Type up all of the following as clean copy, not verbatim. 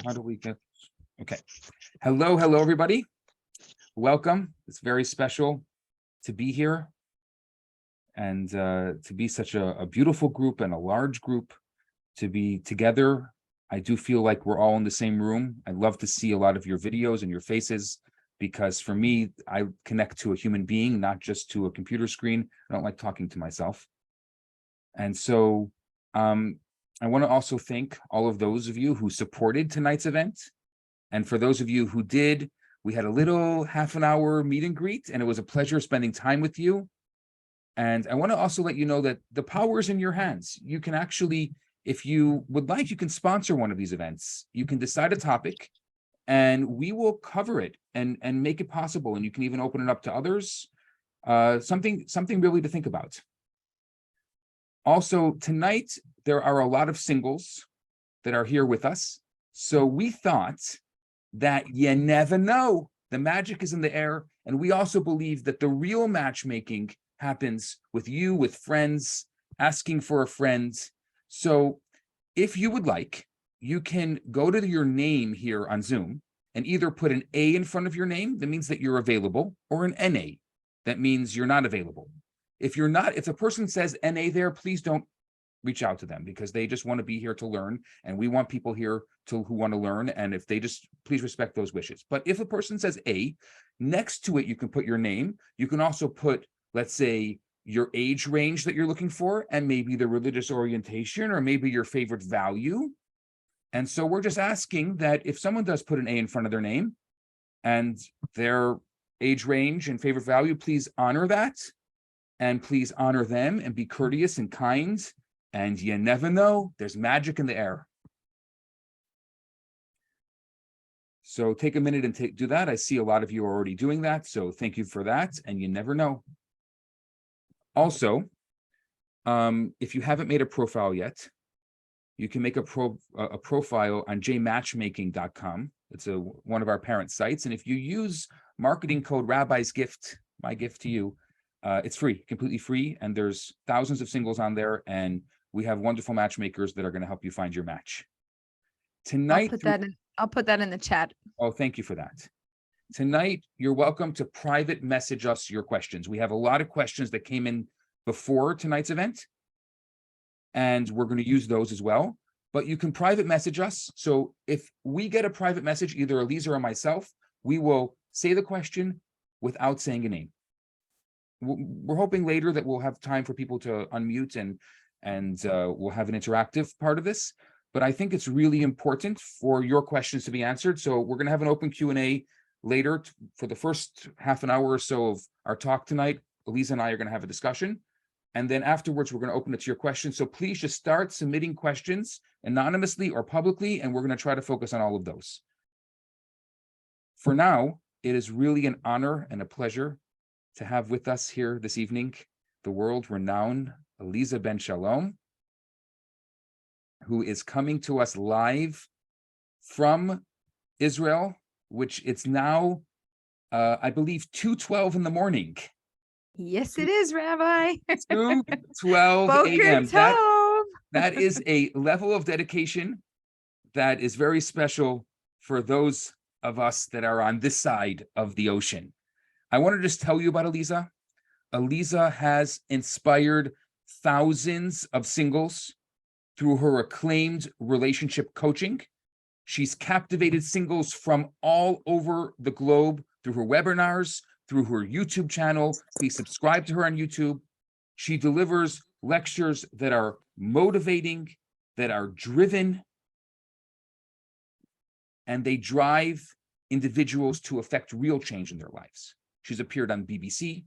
How do we get? Okay. Hello, everybody. Welcome. It's very special to be here and to be such a beautiful group and a large group to be together. I do feel like we're all in the same room. I love to see a lot of your videos and your faces because for me, I connect to a human being, not just to a computer screen. I don't like talking to myself. And so I want to also thank all of those of you who supported tonight's event. And for those of you who did, we had a little half an hour meet and greet, and it was a pleasure spending time with you. And I want to also let you know that the power is in your hands. You can actually, if you would like, you can sponsor one of these events. You can decide a topic and we will cover it and make it possible. And you can even open it up to others. Something really to think about. Also, tonight, there are a lot of singles that are here with us. So we thought that you never know. The magic is in the air. And we also believe that the real matchmaking happens with you, with friends, asking for a friend. So if you would like, you can go to your name here on Zoom and either put an A in front of your name, that means that you're available, or an NA, that means you're not available. If you're not, if a person says NA there, please don't reach out to them because they just want to be here to learn. And we want people here who want to learn. And if they just, please respect those wishes. But if a person says A, next to it, you can put your name. You can also put, let's say, your age range that you're looking for, and maybe the religious orientation, or maybe your favorite value. And so we're just asking that if someone does put an A in front of their name and their age range and favorite value, please honor that. And please honor them and be courteous and kind. And you never know, there's magic in the air. So take a minute and do that. I see a lot of you are already doing that. So thank you for that. And you never know. Also, if you haven't made a profile yet, you can make a profile on jmatchmaking.com. It's one of our parent sites. And if you use marketing code Rabbi's Gift, my gift to you, it's free, completely free. And there's thousands of singles on there. And we have wonderful matchmakers that are going to help you find your match. Tonight, I'll put that in the chat. Oh, thank you for that. Tonight, you're welcome to private message us your questions. We have a lot of questions that came in before tonight's event, and we're going to use those as well. But you can private message us. So if we get a private message, either Aleeza or myself, we will say the question without saying a name. We're hoping later that we'll have time for people to unmute and we'll have an interactive part of this. But I think it's really important for your questions to be answered. So we're going to have an open Q&A later for the first half an hour or so of our talk tonight. Aleeza and I are going to have a discussion. And then afterwards, we're going to open it to your questions. So please just start submitting questions anonymously or publicly, and we're going to try to focus on all of those. For now, it is really an honor and a pleasure to have with us here this evening the world-renowned Aleeza Ben Shalom, who is coming to us live from Israel, which it's now, I believe, 2:12 in the morning. Yes, it is, Rabbi. 2:12 a.m. That is a level of dedication that is very special for those of us that are on this side of the ocean. I want to just tell you about Aleeza. Aleeza has inspired thousands of singles through her acclaimed relationship coaching. She's captivated singles from all over the globe through her webinars, through her YouTube channel. Please subscribe to her on YouTube. She delivers lectures that are motivating, that are driven, and they drive individuals to affect real change in their lives. She's appeared on BBC,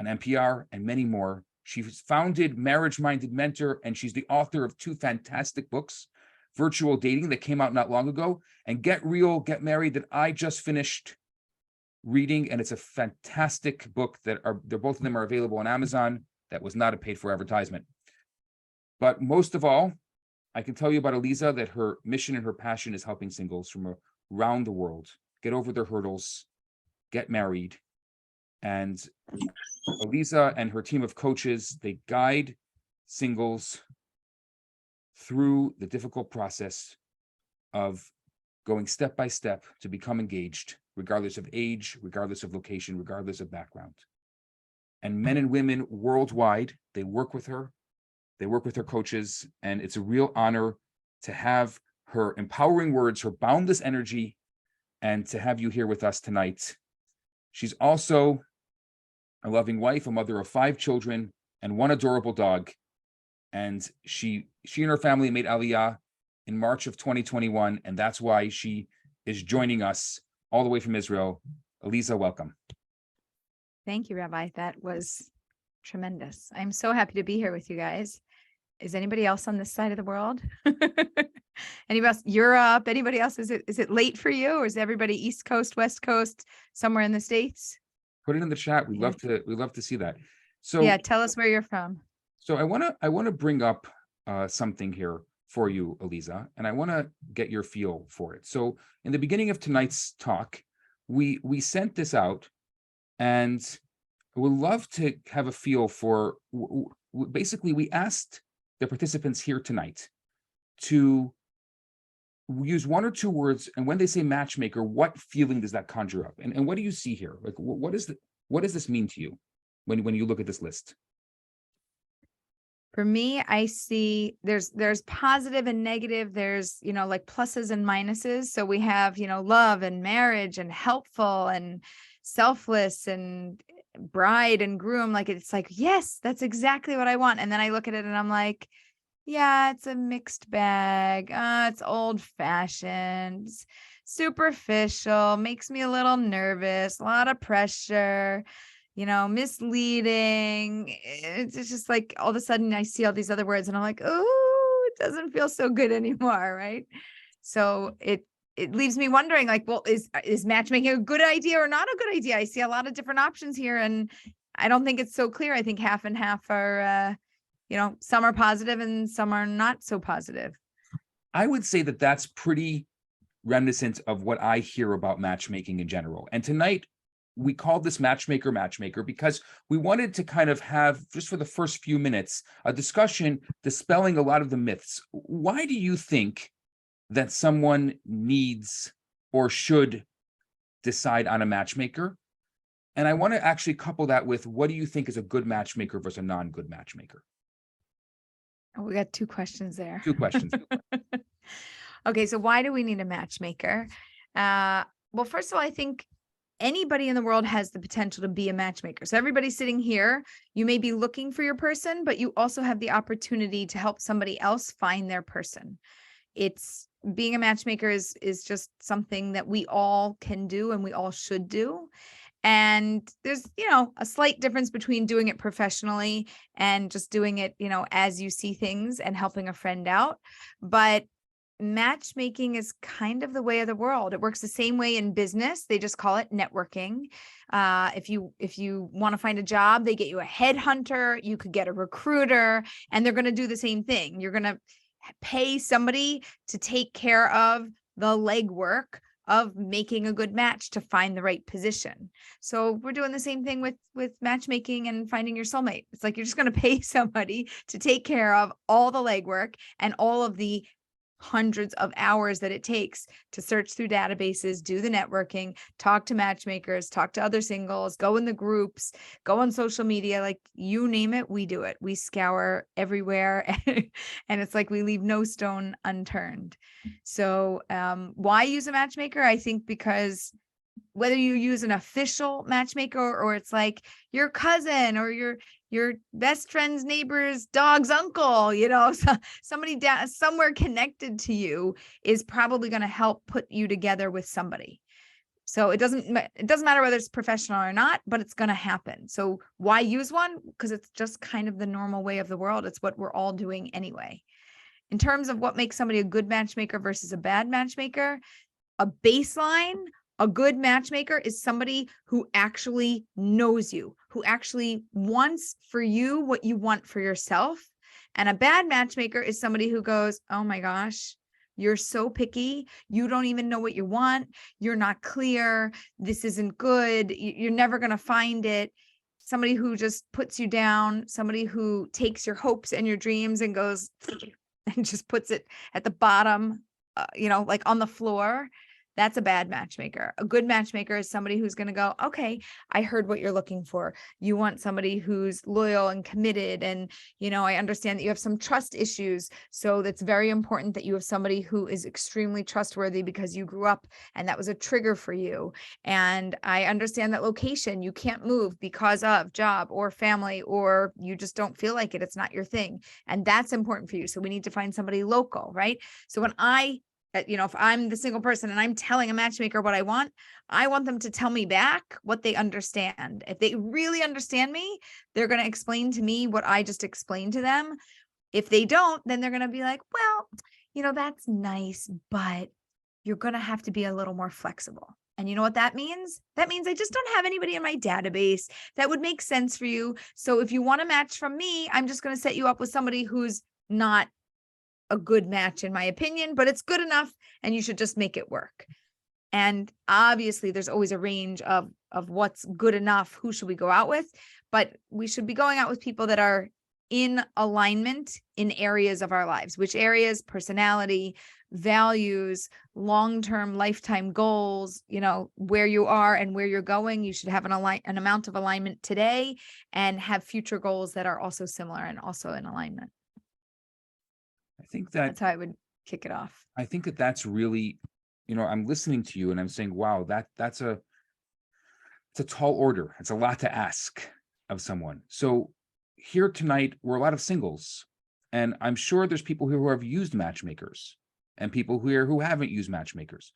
on NPR, and many more. She's founded Marriage Minded Mentor, and she's the author of 2 fantastic books, Virtual Dating, that came out not long ago, and Get Real, Get Married, that I just finished reading, and it's a fantastic book both of them are available on Amazon. That was not a paid for advertisement. But most of all, I can tell you about Aleeza that her mission and her passion is helping singles from around the world get over their hurdles, get married. And Aleeza and her team of coaches, they guide singles through the difficult process of going step by step to become engaged, regardless of age, regardless of location, regardless of background. And men and women worldwide, they work with her coaches, and it's a real honor to have her empowering words, her boundless energy, and to have you here with us tonight. She's also a loving wife, a mother of 5 children, and 1 adorable dog. And she and her family made Aliyah in March of 2021, and that's why she is joining us all the way from Israel. Aleeza, welcome. Thank you, Rabbi. That was tremendous. I'm so happy to be here with you guys. Is anybody else on this side of the world? Anybody else? Europe? Anybody else? Is it late for you, or is everybody East Coast, West Coast, somewhere in the States? Put it in the chat. We'd love to see that. So yeah, tell us where you're from. So I want to bring up something here for you, Aleeza, and I want to get your feel for it. So in the beginning of tonight's talk, we sent this out, and I would love to have a feel for. Basically, we asked the participants here tonight to use 1 or 2 words, and when they say matchmaker, what feeling does that conjure up? And what do you see here? Like, what does this mean to you when you look at this list? For me, I see there's positive and negative. There's, like pluses and minuses. So we have, love and marriage and helpful and selfless and bride and groom. Like, it's like, yes, that's exactly what I want. And then I look at it and I'm like, yeah, it's a mixed bag. It's old fashioned, superficial, makes me a little nervous, a lot of pressure. Misleading. It's just like all of a sudden I see all these other words and I'm like, oh, it doesn't feel so good anymore. Right. So it leaves me wondering, like, well, is matchmaking a good idea or not a good idea? I see a lot of different options here, and I don't think it's so clear. I think half and half are, some are positive and some are not so positive. I would say that that's pretty reminiscent of what I hear about matchmaking in general. And tonight, we called this matchmaker because we wanted to kind of have, just for the first few minutes, a discussion dispelling a lot of the myths. Why do you think that someone needs or should decide on a matchmaker? And I want to actually couple that with, what do you think is a good matchmaker versus a non-good matchmaker? Oh, we got 2 questions there. 2 questions. Okay, so why do we need a matchmaker? Well, first of all, I think anybody in the world has the potential to be a matchmaker. So everybody sitting here, you may be looking for your person, but you also have the opportunity to help somebody else find their person. It's being a matchmaker is just something that we all can do and we all should do. And there's, a slight difference between doing it professionally and just doing it, as you see things and helping a friend out. But matchmaking is kind of the way of the world. It works the same way in business. They just call it networking. If you want to find a job, they get you a headhunter. You could get a recruiter, and they're going to do the same thing. You're going to pay somebody to take care of the legwork of making a good match to find the right position. So we're doing the same thing with matchmaking and finding your soulmate. It's like you're just going to pay somebody to take care of all the legwork and all of the hundreds of hours that it takes to search through databases, do the networking, talk to matchmakers, talk to other singles, go in the groups, go on social media, like you name it, we do it. We scour everywhere and it's like we leave no stone unturned. So why use a matchmaker? I think because whether you use an official matchmaker or it's like your cousin or your best friend's neighbor's dog's uncle, somebody down somewhere connected to you is probably going to help put you together with somebody. So it doesn't matter whether it's professional or not, but it's going to happen. So why use one? Because it's just kind of the normal way of the world. It's what we're all doing anyway. In terms of what makes somebody a good matchmaker versus a bad matchmaker, a baseline, a good matchmaker is somebody who actually knows you, who actually wants for you what you want for yourself. And a bad matchmaker is somebody who goes, oh my gosh, you're so picky. You don't even know what you want. You're not clear. This isn't good. You're never going to find it. Somebody who just puts you down, somebody who takes your hopes and your dreams and goes and just puts it at the bottom like on the floor, that's a bad matchmaker. A good matchmaker is somebody who's going to go, okay, I heard what you're looking for. You want somebody who's loyal and committed. And, I understand that you have some trust issues. So that's very important that you have somebody who is extremely trustworthy because you grew up and that was a trigger for you. And I understand that location, you can't move because of job or family, or you just don't feel like it. It's not your thing. And that's important for you. So we need to find somebody local, right? So when if I'm the single person and I'm telling a matchmaker what I want them to tell me back what they understand. If they really understand me, they're going to explain to me what I just explained to them. If they don't, then they're going to be like, well, that's nice, but you're going to have to be a little more flexible. And you know what that means? That means I just don't have anybody in my database that would make sense for you. So if you want a match from me, I'm just going to set you up with somebody who's not a good match in my opinion, but it's good enough and you should just make it work. And obviously there's always a range of what's good enough. Who should we go out with? But we should be going out with people that are in alignment in areas of our lives. Which areas? Personality, values, long-term lifetime goals, where you are and where you're going. You should have an amount of alignment today and have future goals that are also similar and also in alignment. I think that's how I would kick it off. I think that's really, I'm listening to you and I'm saying, wow, it's a tall order. It's a lot to ask of someone. So here tonight, we're a lot of singles, and I'm sure there's people here who have used matchmakers and people here who haven't used matchmakers.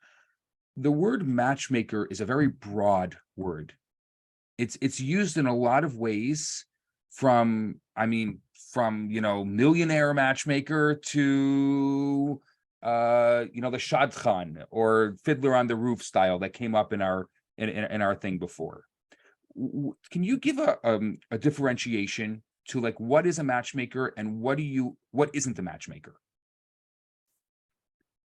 The word matchmaker is a very broad word. It's used in a lot of ways, from millionaire matchmaker to the shadchan or fiddler on the roof style that came up in our thing before. Can you give a differentiation to like what is a matchmaker and what isn't a matchmaker?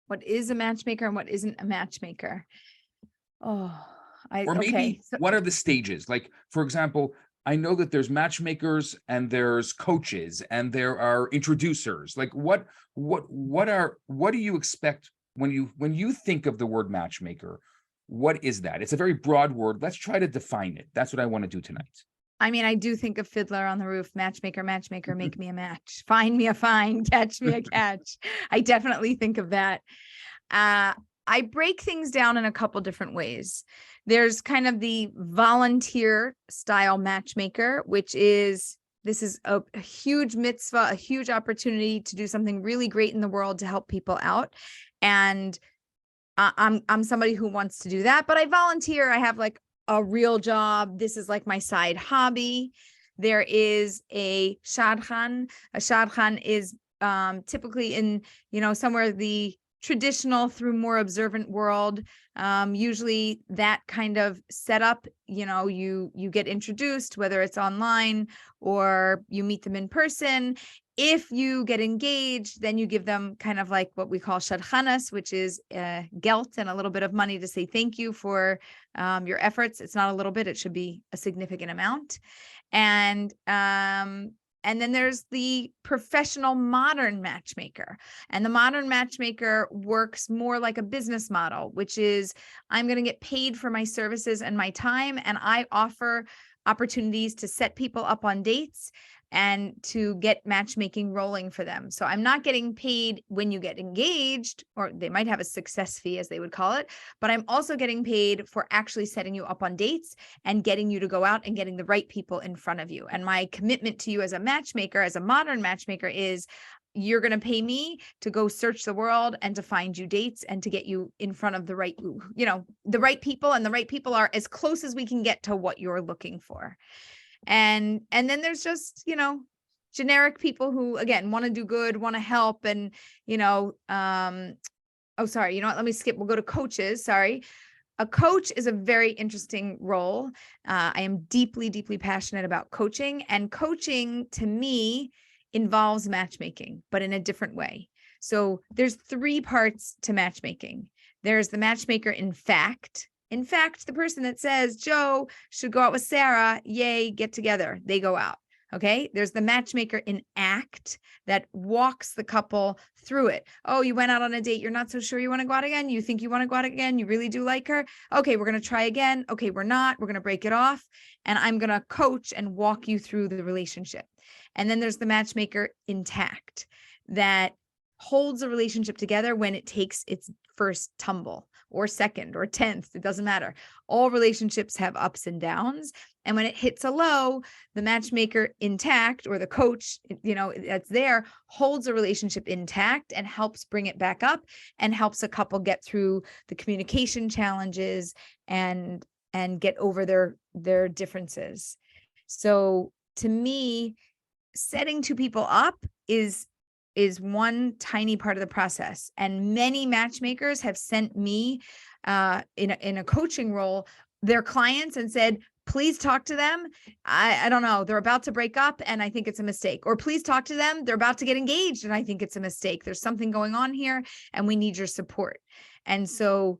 What is a matchmaker and what isn't a matchmaker? What are the stages? Like, for example, I know that there's matchmakers and there's coaches and there are introducers. Like what do you expect when you think of the word matchmaker? What is that? It's a very broad word. Let's try to define it. That's what I want to do tonight. I mean, I do think of fiddler on the roof, matchmaker, make me a match, find me a find, catch me a catch. I definitely think of that. I break things down in a couple different ways. There's kind of the volunteer style matchmaker, which is, this is a huge mitzvah, a huge opportunity to do something really great in the world to help people out. And I'm somebody who wants to do that, but I volunteer. I have like a real job. This is like my side hobby. There is a shadchan. A shadchan is typically in, somewhere the traditional through more observant world. Usually that kind of setup, you get introduced, whether it's online or you meet them in person. If you get engaged, then you give them kind of like what we call shadchanas, which is gelt and a little bit of money to say thank you for your efforts. It's not a little bit, it should be a significant amount. And then there's the professional modern matchmaker. And the modern matchmaker works more like a business model, which is I'm going to get paid for my services and my time. And I offer opportunities to set people up on dates and to get matchmaking rolling for them. So I'm not getting paid when you get engaged, or they might have a success fee as they would call it, but I'm also getting paid for actually setting you up on dates and getting you to go out and getting the right people in front of you. And my commitment to you as a matchmaker, as a modern matchmaker, is you're going to pay me to go search the world and to find you dates and to get you in front of the right people. And the right people are as close as we can get to what you're looking for. And then there's just, generic people who, again, want to do good, want to help. And, let me skip. We'll go to coaches. Sorry. A coach is a very interesting role. I am deeply, deeply passionate about coaching, and coaching to me involves matchmaking, but in a different way. So there's 3 parts to matchmaking. There's the matchmaker in fact. In fact, the person that says Joe should go out with Sarah, yay, get together. They go out. Okay. There's the matchmaker in act that walks the couple through it. Oh, you went out on a date. You're not so sure you want to go out again. You think you want to go out again. You really do like her. Okay. We're going to try again. Okay. We're not. We're going to break it off. And I'm going to coach and walk you through the relationship. And then there's the matchmaker intact that holds a relationship together when it takes its first tumble or second or 10th. It doesn't matter. All relationships have ups and downs. And when it hits a low, the matchmaker intact, or the coach, that's there, holds a relationship intact and helps bring it back up and helps a couple get through the communication challenges and get over their differences. So to me, setting two people up is one tiny part of the process. And many matchmakers have sent me in a coaching role their clients and said, please talk to them. I don't know. They're about to break up and I think it's a mistake. Or please talk to them. They're about to get engaged and I think it's a mistake. There's something going on here and we need your support. And so,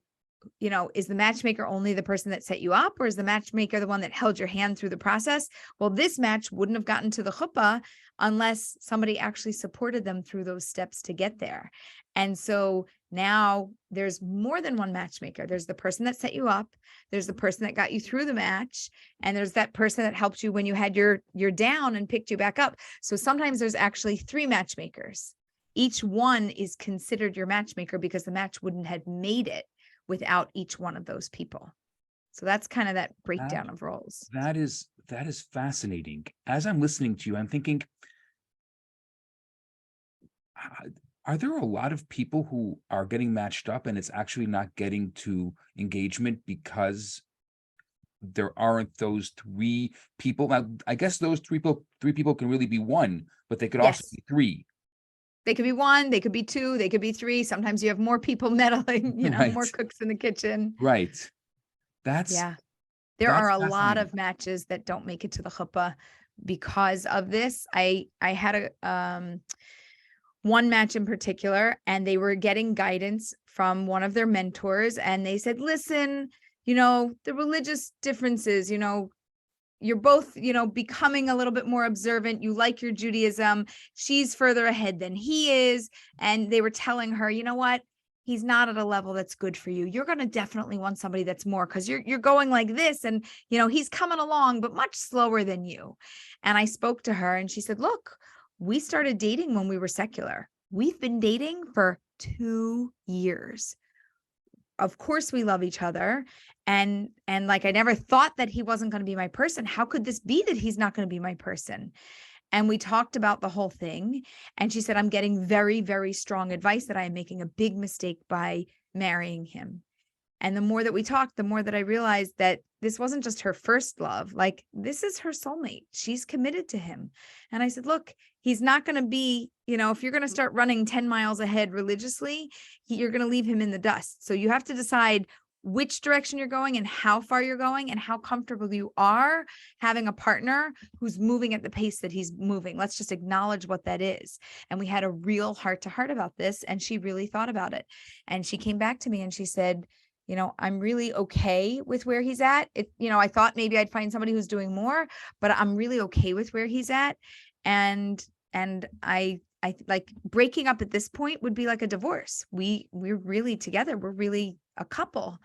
is the matchmaker only the person that set you up, or is the matchmaker the one that held your hand through the process? Well, this match wouldn't have gotten to the chuppah unless somebody actually supported them through those steps to get there. And so now there's more than one matchmaker. There's the person that set you up. There's the person that got you through the match. And there's that person that helped you when you had your down and picked you back up. So sometimes there's actually 3 matchmakers. Each one is considered your matchmaker because the match wouldn't have made it without each one of those people. So that's kind of that breakdown of roles. That is fascinating. As I'm listening to you, I'm thinking, are there a lot of people who are getting matched up and it's actually not getting to engagement because there aren't those 3 people? Now, I guess those 3 people can really be one, but they could also be 3. They could be 1, they could be 2, they could be 3. Sometimes you have more people meddling, Right. more cooks in the kitchen. Right. There are a lot of matches that don't make it to the chuppah because of this. I had one match in particular, and they were getting guidance from one of their mentors, and they said, listen, the religious differences, you're both, becoming a little bit more observant. You like your Judaism. She's further ahead than he is. And they were telling her, you know what? He's not at a level that's good for you. You're going to definitely want somebody that's more, because you're going like this. And, he's coming along, but much slower than you. And I spoke to her and she said, look, we started dating when we were secular. We've been dating for 2 years. Of course we love each other. And like, I never thought that he wasn't going to be my person. How could this be that he's not going to be my person? And we talked about the whole thing. And she said, I'm getting very, very strong advice that I am making a big mistake by marrying him. And the more that we talked, the more that I realized that this wasn't just her first love. Like, this is her soulmate. She's committed to him. And I said, look, he's not going to be, if you're going to start running 10 miles ahead religiously, you're going to leave him in the dust. So you have to decide which direction you're going and how far you're going and how comfortable you are having a partner who's moving at the pace that he's moving. Let's just acknowledge what that is. And we had a real heart to heart about this. And she really thought about it. And she came back to me and she said, I'm really okay with where he's at. I thought maybe I'd find somebody who's doing more, but I'm really okay with where he's at. And I like, breaking up at this point would be like a divorce. We're really together. We're really a couple.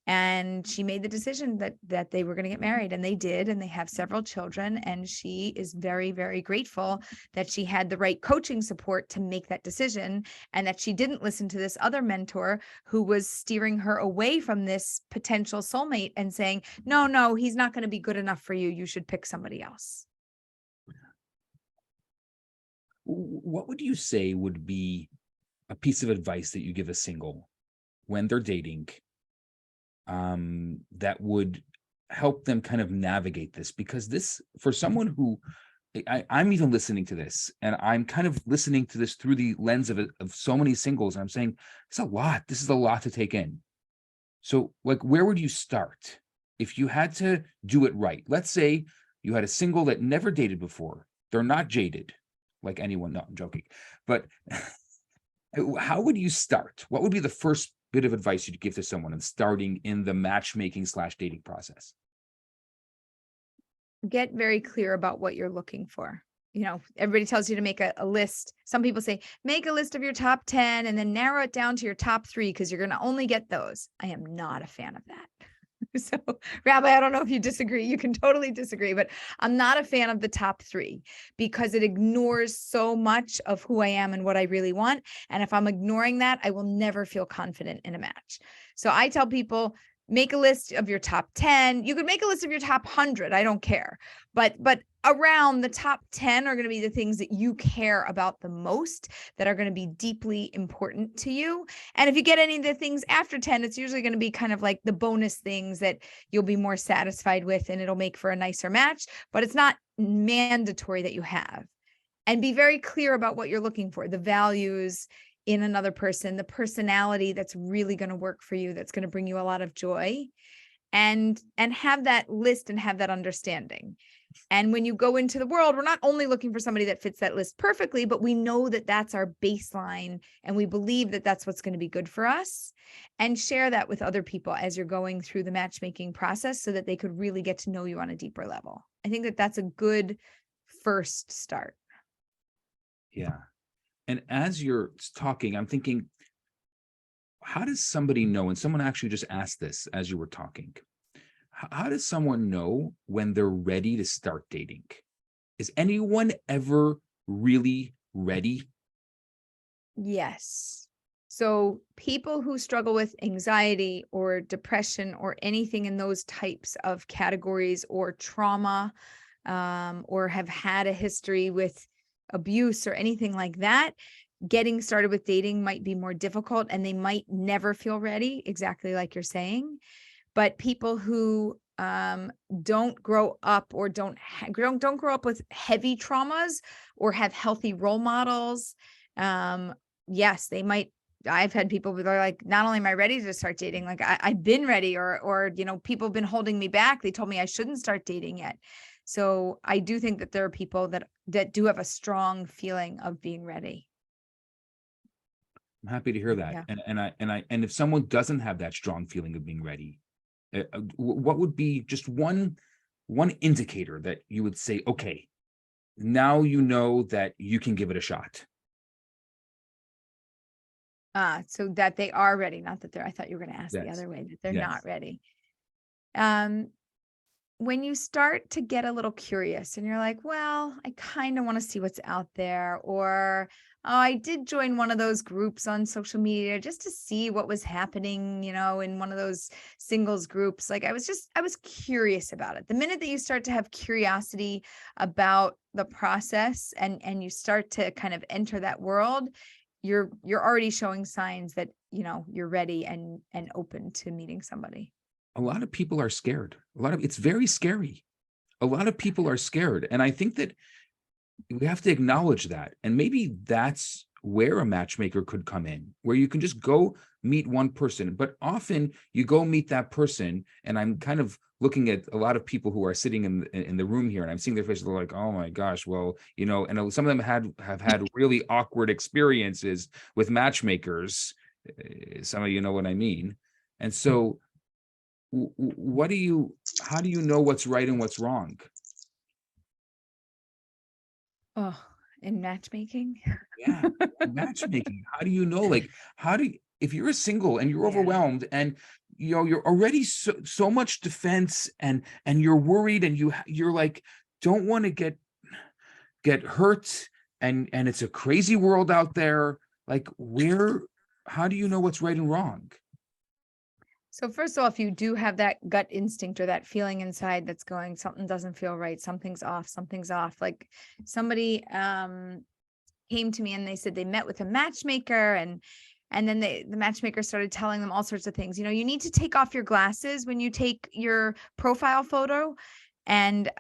And she made the decision that they were going to get married, and they did, and they have several children. And she is very, very grateful that she had the right coaching support to make that decision, and that she didn't listen to this other mentor who was steering her away from this potential soulmate and saying, no, he's not going to be good enough for you. You should pick somebody else. What would you say would be a piece of advice that you give a single when they're dating, that would help them kind of navigate this? Because this, for someone who, I'm even listening to this, and I'm kind of listening to this through the lens of so many singles, and I'm saying, it's a lot. This is a lot to take in. So, like, where would you start if you had to do it right? Let's say you had a single that never dated before. They're not jaded like anyone. No, I'm joking. But how would you start? What would be the first bit of advice you'd give to someone in starting in the matchmaking / dating process? get very clear about what you're looking for. Everybody tells you to make a list. Some people say, make a list of your top 10 and then narrow it down to your top 3 because you're going to only get those. I am not a fan of that. So, Rabbi, I don't know if you disagree. You can totally disagree, but I'm not a fan of the top 3 because it ignores so much of who I am and what I really want. And if I'm ignoring that, I will never feel confident in a match. So I tell people, make a list of your top 10. You could make a list of your top 100. I don't care. But around the top 10 are going to be the things that you care about the most, that are going to be deeply important to you. And if you get any of the things after 10, it's usually going to be kind of like the bonus things that you'll be more satisfied with, and it'll make for a nicer match, but it's not mandatory that you have. And be very clear about what you're looking for, the values in another person, the personality that's really going to work for you, that's going to bring you a lot of joy, and have that list and have that understanding. And when you go into the world, we're not only looking for somebody that fits that list perfectly, but we know that that's our baseline, and we believe that that's what's going to be good for us, and share that with other people as you're going through the matchmaking process so that they could really get to know you on a deeper level. I think that that's a good first start. Yeah. And as you're talking, I'm thinking, how does somebody know? And someone actually just asked this as you were talking. How does someone know when they're ready to start dating? Is anyone ever really ready? Yes. So people who struggle with anxiety or depression or anything in those types of categories, or trauma, or have had a history with abuse or anything like that, getting started with dating might be more difficult, and they might never feel ready, exactly like you're saying. But people who don't grow up or don't grow up with heavy traumas or have healthy role models, yes, they might. I've had people that are like, not only am I ready to start dating, like I've been ready, or people have been holding me back. They told me I shouldn't start dating yet. So I do think that there are people that do have a strong feeling of being ready. I'm happy to hear that. Yeah. And if someone doesn't have that strong feeling of being ready, what would be just one indicator that you would say, okay, now you know that you can give it a shot? So that they are ready, not that I thought you were going to ask the Yes. other way, that they're Yes. not ready. When you start to get a little curious and you're like, well, I kind of want to see what's out there, or, oh, I did join one of those groups on social media just to see what was happening, in one of those singles groups. Like I was curious about it. The minute that you start to have curiosity about the process and you start to kind of enter that world, you're already showing signs that, you're ready and open to meeting somebody. A lot of people are scared. It's very scary. A lot of people are scared. And I think that we have to acknowledge that. And maybe that's where a matchmaker could come in, where you can just go meet one person. But often you go meet that person, and I'm kind of looking at a lot of people who are sitting in the room here, and I'm seeing their faces. They're like, oh my gosh, well, and some of them have had really awkward experiences with matchmakers. Some of you know what I mean. And so how do you know what's right and what's wrong? Oh, in matchmaking? Yeah, matchmaking. How do you know? Like, if you're a single and you're overwhelmed and you're already so much defense and you're worried and you're like, don't want to get hurt, and it's a crazy world out there. Like, how do you know what's right and wrong? So first of all, if you do have that gut instinct or that feeling inside that's going, something doesn't feel right, something's off. Like somebody came to me and they said they met with a matchmaker, and then the matchmaker started telling them all sorts of things. You need to take off your glasses when you take your profile photo. And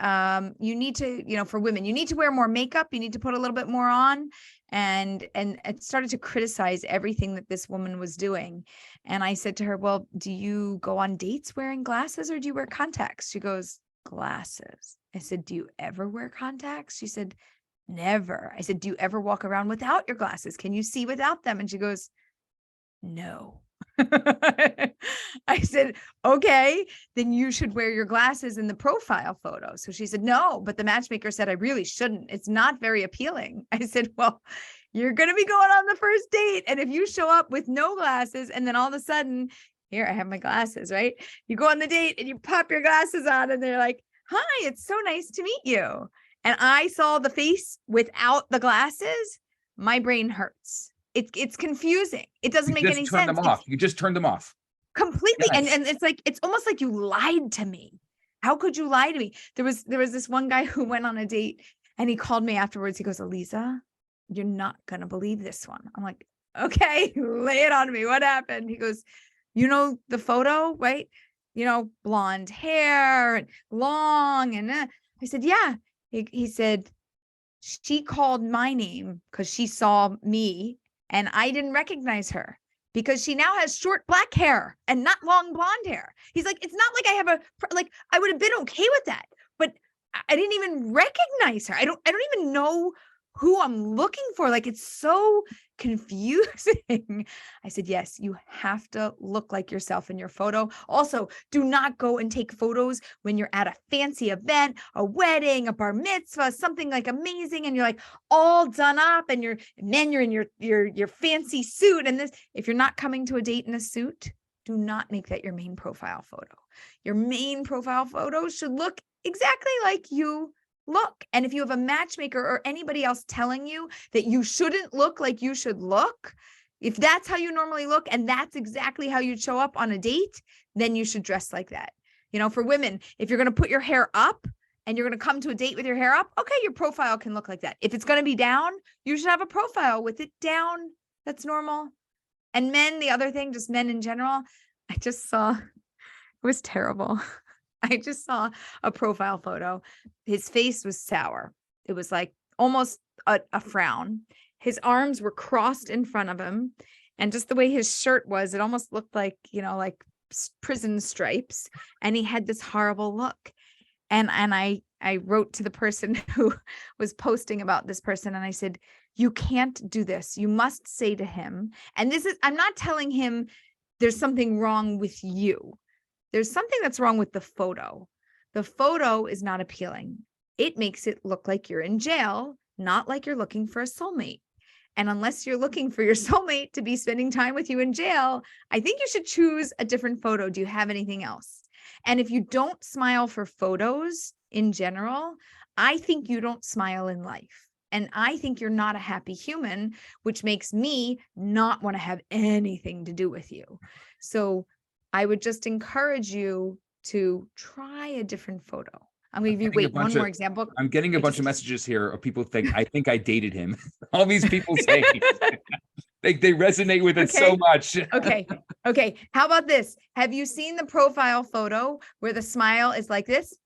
you need to, for women, you need to wear more makeup. You need to put a little bit more on. And it started to criticize everything that this woman was doing. And I said to her, well, do you go on dates wearing glasses or do you wear contacts? She goes, glasses. I said, do you ever wear contacts? She said, never. I said, do you ever walk around without your glasses? Can you see without them? And she goes, no. I said, okay, then you should wear your glasses in the profile photo. So she said, no, but the matchmaker said I really shouldn't. It's not very appealing. I said, well, you're going to be going on the first date. And if you show up with no glasses and then all of a sudden, here, I have my glasses, right? You go on the date and you pop your glasses on and they're like, hi, it's so nice to meet you. And I saw the face without the glasses. My brain hurts. It's confusing. It doesn't make any sense. You just turned them off. Completely. Yes. And it's like, it's almost like you lied to me. How could you lie to me? There was this one guy who went on a date and he called me afterwards. He goes, Aleeza, you're not going to believe this one. I'm like, okay, lay it on me. What happened? He goes, you know, the photo, right? You know, blonde hair and long. And I said, yeah. He said, she called my name because she saw me and I didn't recognize her because she now has short black hair and not long blonde hair. He's like, it's not like I have I would have been okay with that, but I didn't even recognize her. I don't even know who I'm looking for. Like, it's so confusing. I said, yes, you have to look like yourself in your photo. Also, do not go and take photos when you're at a fancy event, a wedding, a bar mitzvah, something like amazing. And you're like all done up and you're in your fancy suit. And this, if you're not coming to a date in a suit, do not make that your main profile photo. Your main profile photo should look exactly like you look. And if you have a matchmaker or anybody else telling you that you shouldn't look like you should look, if that's how you normally look and that's exactly how you'd show up on a date, then you should dress like that. You know, for women, if you're going to put your hair up and you're going to come to a date with your hair up, okay, your profile can look like that. If it's going to be down, you should have a profile with it down. That's normal. And men, the other thing, just men in general, I just saw, it was terrible. I just saw a profile photo. His face was sour. It was like almost a frown. His arms were crossed in front of him. And just the way his shirt was, it almost looked like, you know, like prison stripes. And he had this horrible look. And I wrote to the person who was posting about this person. And I said, you can't do this. You must say to him, and this is, I'm not telling him there's something wrong with you. There's something that's wrong with the photo. The photo is not appealing. It makes it look like you're in jail, not like you're looking for a soulmate. And unless you're looking for your soulmate to be spending time with you in jail, I think you should choose a different photo. Do you have anything else? And if you don't smile for photos in general, I think you don't smile in life. And I think you're not a happy human, which makes me not want to have anything to do with you. So I would just encourage you to try a different photo. I'm going to give you, one more example. I'm getting a bunch of messages here of people I think I dated him. All these people say they resonate with it so much. Okay. How about this? Have you seen the profile photo where the smile is like this?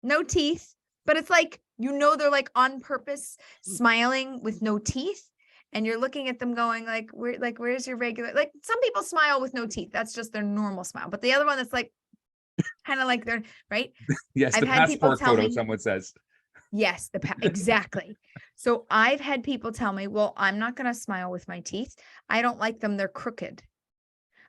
No teeth, but it's like, you know, they're like on purpose smiling with no teeth. And you're looking at them going like, where's your regular, like some people smile with no teeth. That's just their normal smile. But the other one that's like, kind of like they're right. Yes. I've the had people passport tell photo, me, someone says. Yes, exactly. So I've had people tell me, well, I'm not going to smile with my teeth. I don't like them. They're crooked.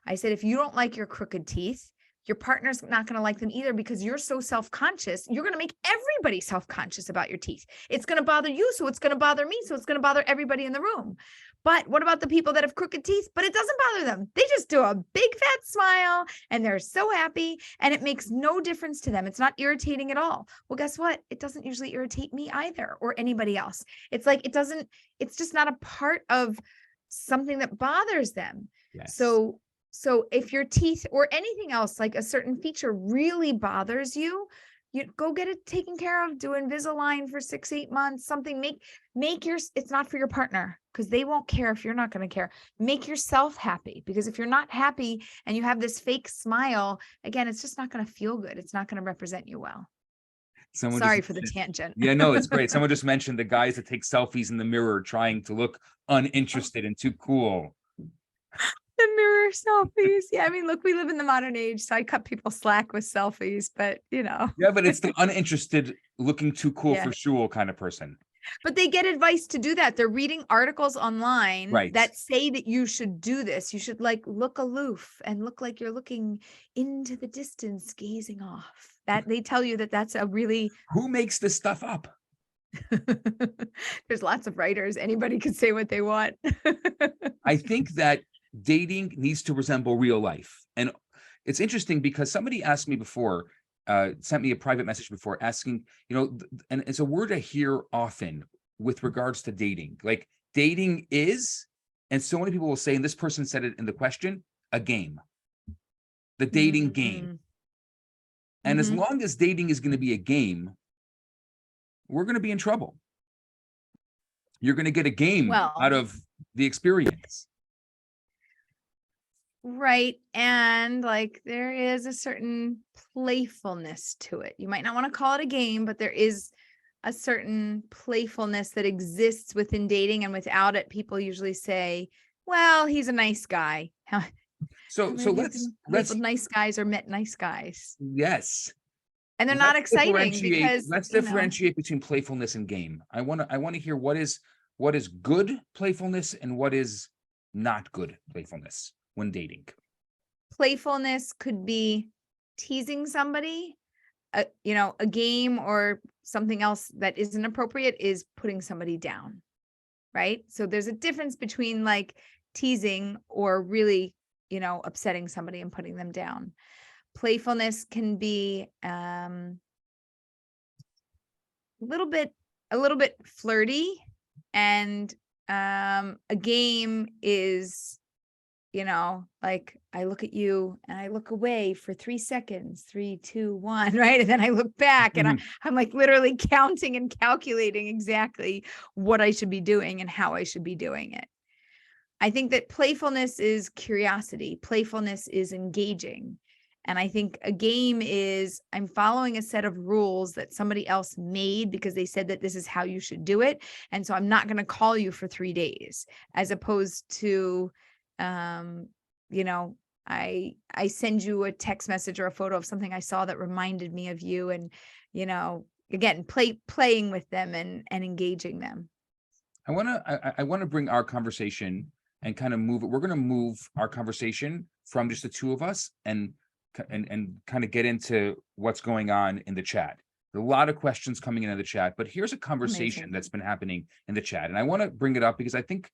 I said, if you don't like your crooked teeth, your partner's not going to like them either because you're so self-conscious. You're going to make everybody self-conscious about your teeth. It's going to bother you. So it's going to bother me. So it's going to bother everybody in the room. But what about the people that have crooked teeth, but it doesn't bother them? They just do a big fat smile and they're so happy and it makes no difference to them. It's not irritating at all. Well, guess what? It doesn't usually irritate me either or anybody else. It's like, it's just not a part of something that bothers them. Yes. So if your teeth or anything else, like a certain feature really bothers you, you go get it taken care of, do Invisalign for 6-8 months, something, it's not for your partner because they won't care if you're not going to care. Make yourself happy because if you're not happy and you have this fake smile, again, it's just not going to feel good. It's not going to represent you well. Sorry for the tangent. Yeah, no, it's great. Someone just mentioned the guys that take selfies in the mirror trying to look uninterested and too cool. The mirror selfies. Yeah, I mean, look, we live in the modern age, so I cut people slack with selfies, but you know. Yeah, but it's the uninterested, looking too cool for shul kind of person. But they get advice to do that. They're reading articles online Right. that say that you should do this. You should like look aloof and look like you're looking into the distance, gazing off. That they tell you that that's a really Who makes this stuff up? there's lots of writers. Anybody can say what they want. I think that dating needs to resemble real life. And it's interesting because somebody asked me before, sent me a private message before asking, and it's a word I hear often with regards to dating. Like dating is, and so many people will say, and this person said it in the question, a game. The dating game. And as long as dating is going to be a game, we're going to be in trouble. You're going to get a game out of the experience. Right. And like there is a certain playfulness to it. You might not want to call it a game, but there is a certain playfulness that exists within dating. And without it, people usually say, well, he's a nice guy. So let's nice guys or met nice guys. Yes. And they're not exciting because let's differentiate between playfulness and game. I want to hear what is good playfulness and what is not good playfulness when dating. Playfulness could be teasing somebody. A game or something else that isn't appropriate is putting somebody down, right? So there's a difference between like teasing or really, upsetting somebody and putting them down. Playfulness can be a little bit flirty, and a game is like I look at you and I look away for 3 seconds, 3, 2, 1, right? And then I look back and I'm like literally counting and calculating exactly what I should be doing and how I should be doing it. I think that playfulness is curiosity. Playfulness is engaging. And I think a game is I'm following a set of rules that somebody else made because they said that this is how you should do it. And so I'm not going to call you for 3 days, as opposed to I send you a text message or a photo of something I saw that reminded me of you, and again playing with them and engaging them. I want to bring our conversation and kind of move it. We're going to move our conversation from just the two of us and kind of get into what's going on in the chat. There's a lot of questions coming into the chat, but here's a conversation that's been happening in the chat, and I want to bring it up because I think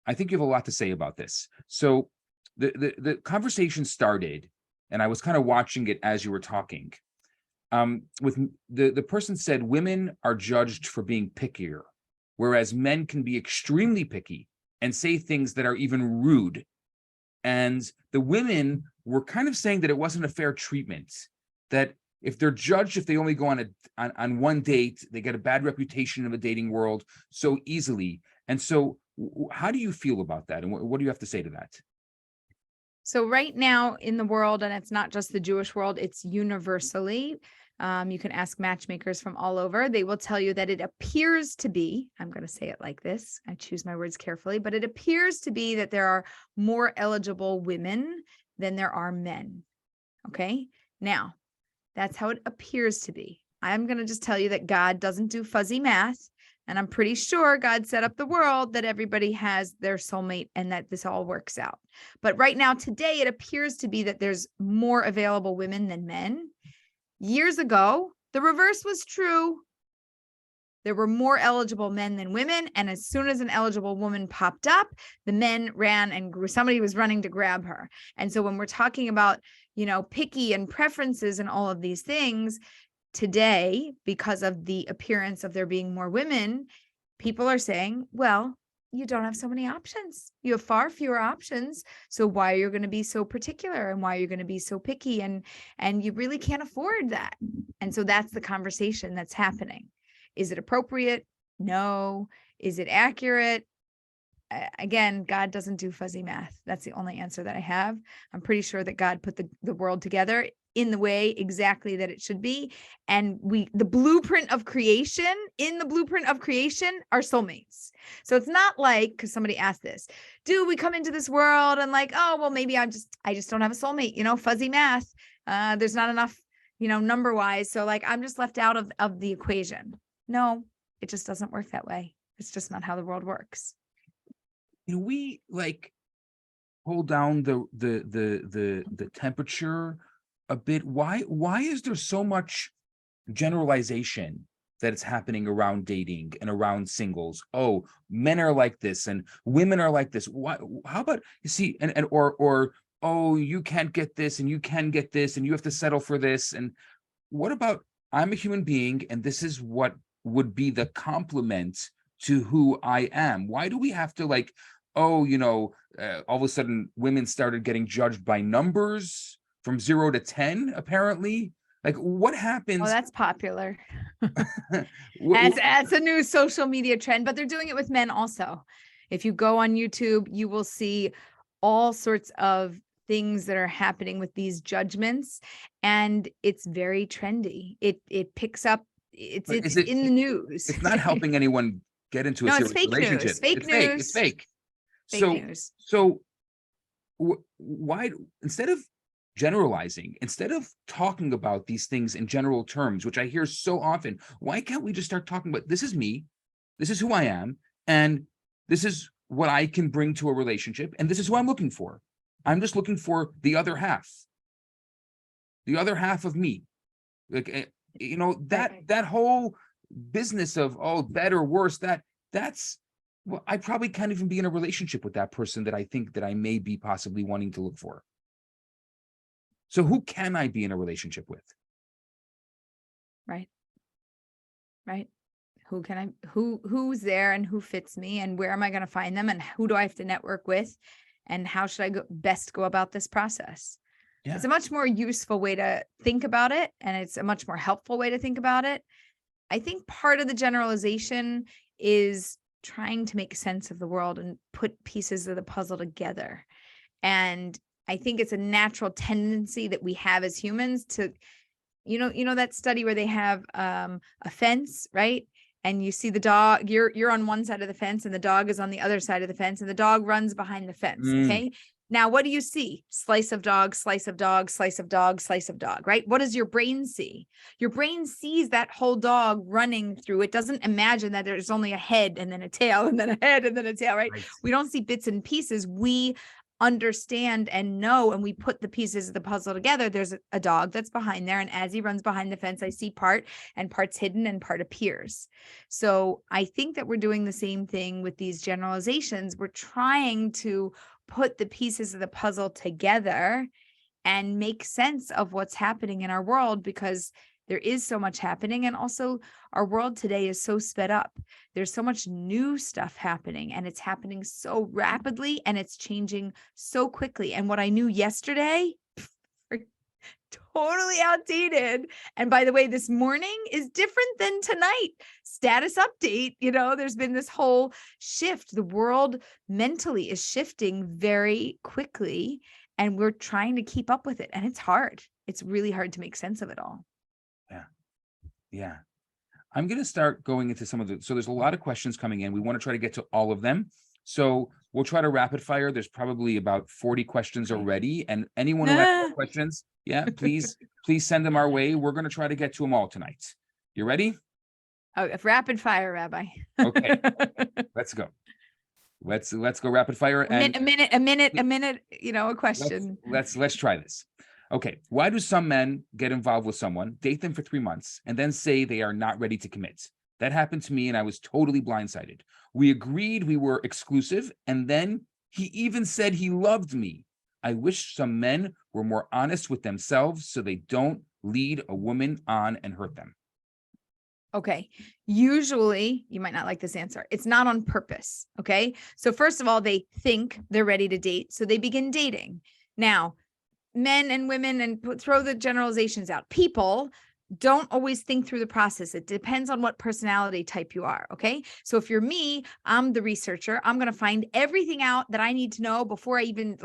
you have a lot to say about this. So the conversation started, and I was kind of watching it as you were talking. With the person said women are judged for being pickier, whereas men can be extremely picky and say things that are even rude. And the women were kind of saying that it wasn't a fair treatment, that if they're judged, if they only go on one date, they get a bad reputation in the dating world so easily. And so how do you feel about that? And what do you have to say to that? So right now in the world, and it's not just the Jewish world, it's universally, you can ask matchmakers from all over. They will tell you that it appears to be, I'm going to say it like this, I choose my words carefully, but it appears to be that there are more eligible women than there are men. Okay. Now, that's how it appears to be. I'm going to just tell you that God doesn't do fuzzy math. And I'm pretty sure God set up the world that everybody has their soulmate and that this all works out. But right now, today, it appears to be that there's more available women than men. Years ago, the reverse was true. There were more eligible men than women. And as soon as an eligible woman popped up, the men ran and somebody was running to grab her. And so when we're talking about, picky and preferences and all of these things, today, because of the appearance of there being more women, people are saying, well, you don't have so many options. You have far fewer options. So why are you going to be so particular, and why are you going to be so picky? And you really can't afford that. And so that's the conversation that's happening. Is it appropriate? No. Is it accurate? Again, God doesn't do fuzzy math. That's the only answer that I have. I'm pretty sure that God put the world together in the way exactly that it should be. And the blueprint of creation, in the blueprint of creation are soulmates. So it's not like, because somebody asked this, do we come into this world and like, oh, well, maybe I just don't have a soulmate, fuzzy math. There's not enough, number wise. So like, I'm just left out of the equation. No, It just doesn't work that way. It's just not how the world works. Can we like hold down the temperature a bit? Why is there so much generalization that it's happening around dating and around singles? Oh, men are like this and women are like this. Why? How about, you see, or oh, you can't get this and you can get this and you have to settle for this. And what about, I'm a human being and this is what would be the complement to who I am? Why do we have to like, oh, all of a sudden women started getting judged by numbers from 0 to 10, apparently? Like, what happens? Oh, that's popular. That's a new social media trend, but they're doing it with men also. If you go on YouTube, you will see all sorts of things that are happening with these judgments, and it's very trendy. It picks up. It's in the news. It's not helping anyone get into a serious relationship. News. Fake it's news. Fake. It's fake. News. So why, instead of generalizing, instead of talking about these things in general terms, which I hear so often, why can't we just start talking about, this is me, this is who I am, and this is what I can bring to a relationship, and this is who I'm looking for. I'm just looking for the other half of me. Like, that whole business of, oh, better, worse, that's, well, I probably can't even be in a relationship with that person that I think that I may be possibly wanting to look for. So who can I be in a relationship with? Right. Who's there and who fits me, and where am I going to find them, and who do I have to network with, and how should I best go about this process? Yeah. It's a much more useful way to think about it, and it's a much more helpful way to think about it. I think part of the generalization is trying to make sense of the world and put pieces of the puzzle together. And I think it's a natural tendency that we have as humans to, that study where they have a fence, right? And you see the dog, you're on one side of the fence and the dog is on the other side of the fence, and the dog runs behind the fence. Okay. Now, what do you see? Slice of dog, slice of dog, slice of dog, slice of dog, right? What does your brain see? Your brain sees that whole dog running through. It doesn't imagine that there's only a head and then a tail and then a head and then a tail, right? We don't see bits and pieces. We understand and know, and we put the pieces of the puzzle together. There's a dog that's behind there, and as he runs behind the fence, I see part, and part's hidden and part appears. So I think that we're doing the same thing with these generalizations. We're trying to put the pieces of the puzzle together and make sense of what's happening in our world, because there is so much happening. And also our world today is so sped up. There's so much new stuff happening, and it's happening so rapidly, and it's changing so quickly. And what I knew yesterday, totally outdated. And by the way, this morning is different than tonight. Status update, there's been this whole shift. The world mentally is shifting very quickly, and we're trying to keep up with it. And it's hard. It's really hard to make sense of it all. Yeah. I'm going to start going into some of so there's a lot of questions coming in. We want to try to get to all of them. So we'll try to rapid fire. There's probably about 40 questions already. And anyone who has more questions, please send them our way. We're going to try to get to them all tonight. You ready? Oh, if rapid fire, Rabbi. Okay, let's go. Let's go rapid fire. A minute, a question. Let's try this. Okay, why do some men get involved with someone, date them for 3 months, and then say they are not ready to commit? That happened to me, and I was totally blindsided. We agreed we were exclusive, and then he even said he loved me. I wish some men were more honest with themselves so they don't lead a woman on and hurt them. Okay. Usually, you might not like this answer. It's not on purpose. Okay. So first of all, they think they're ready to date, so they begin dating. Now, men and women, and throw the generalizations out. People don't always think through the process. It depends on what personality type you are. Okay. So if you're me, I'm the researcher. I'm going to find everything out that I need to know before I even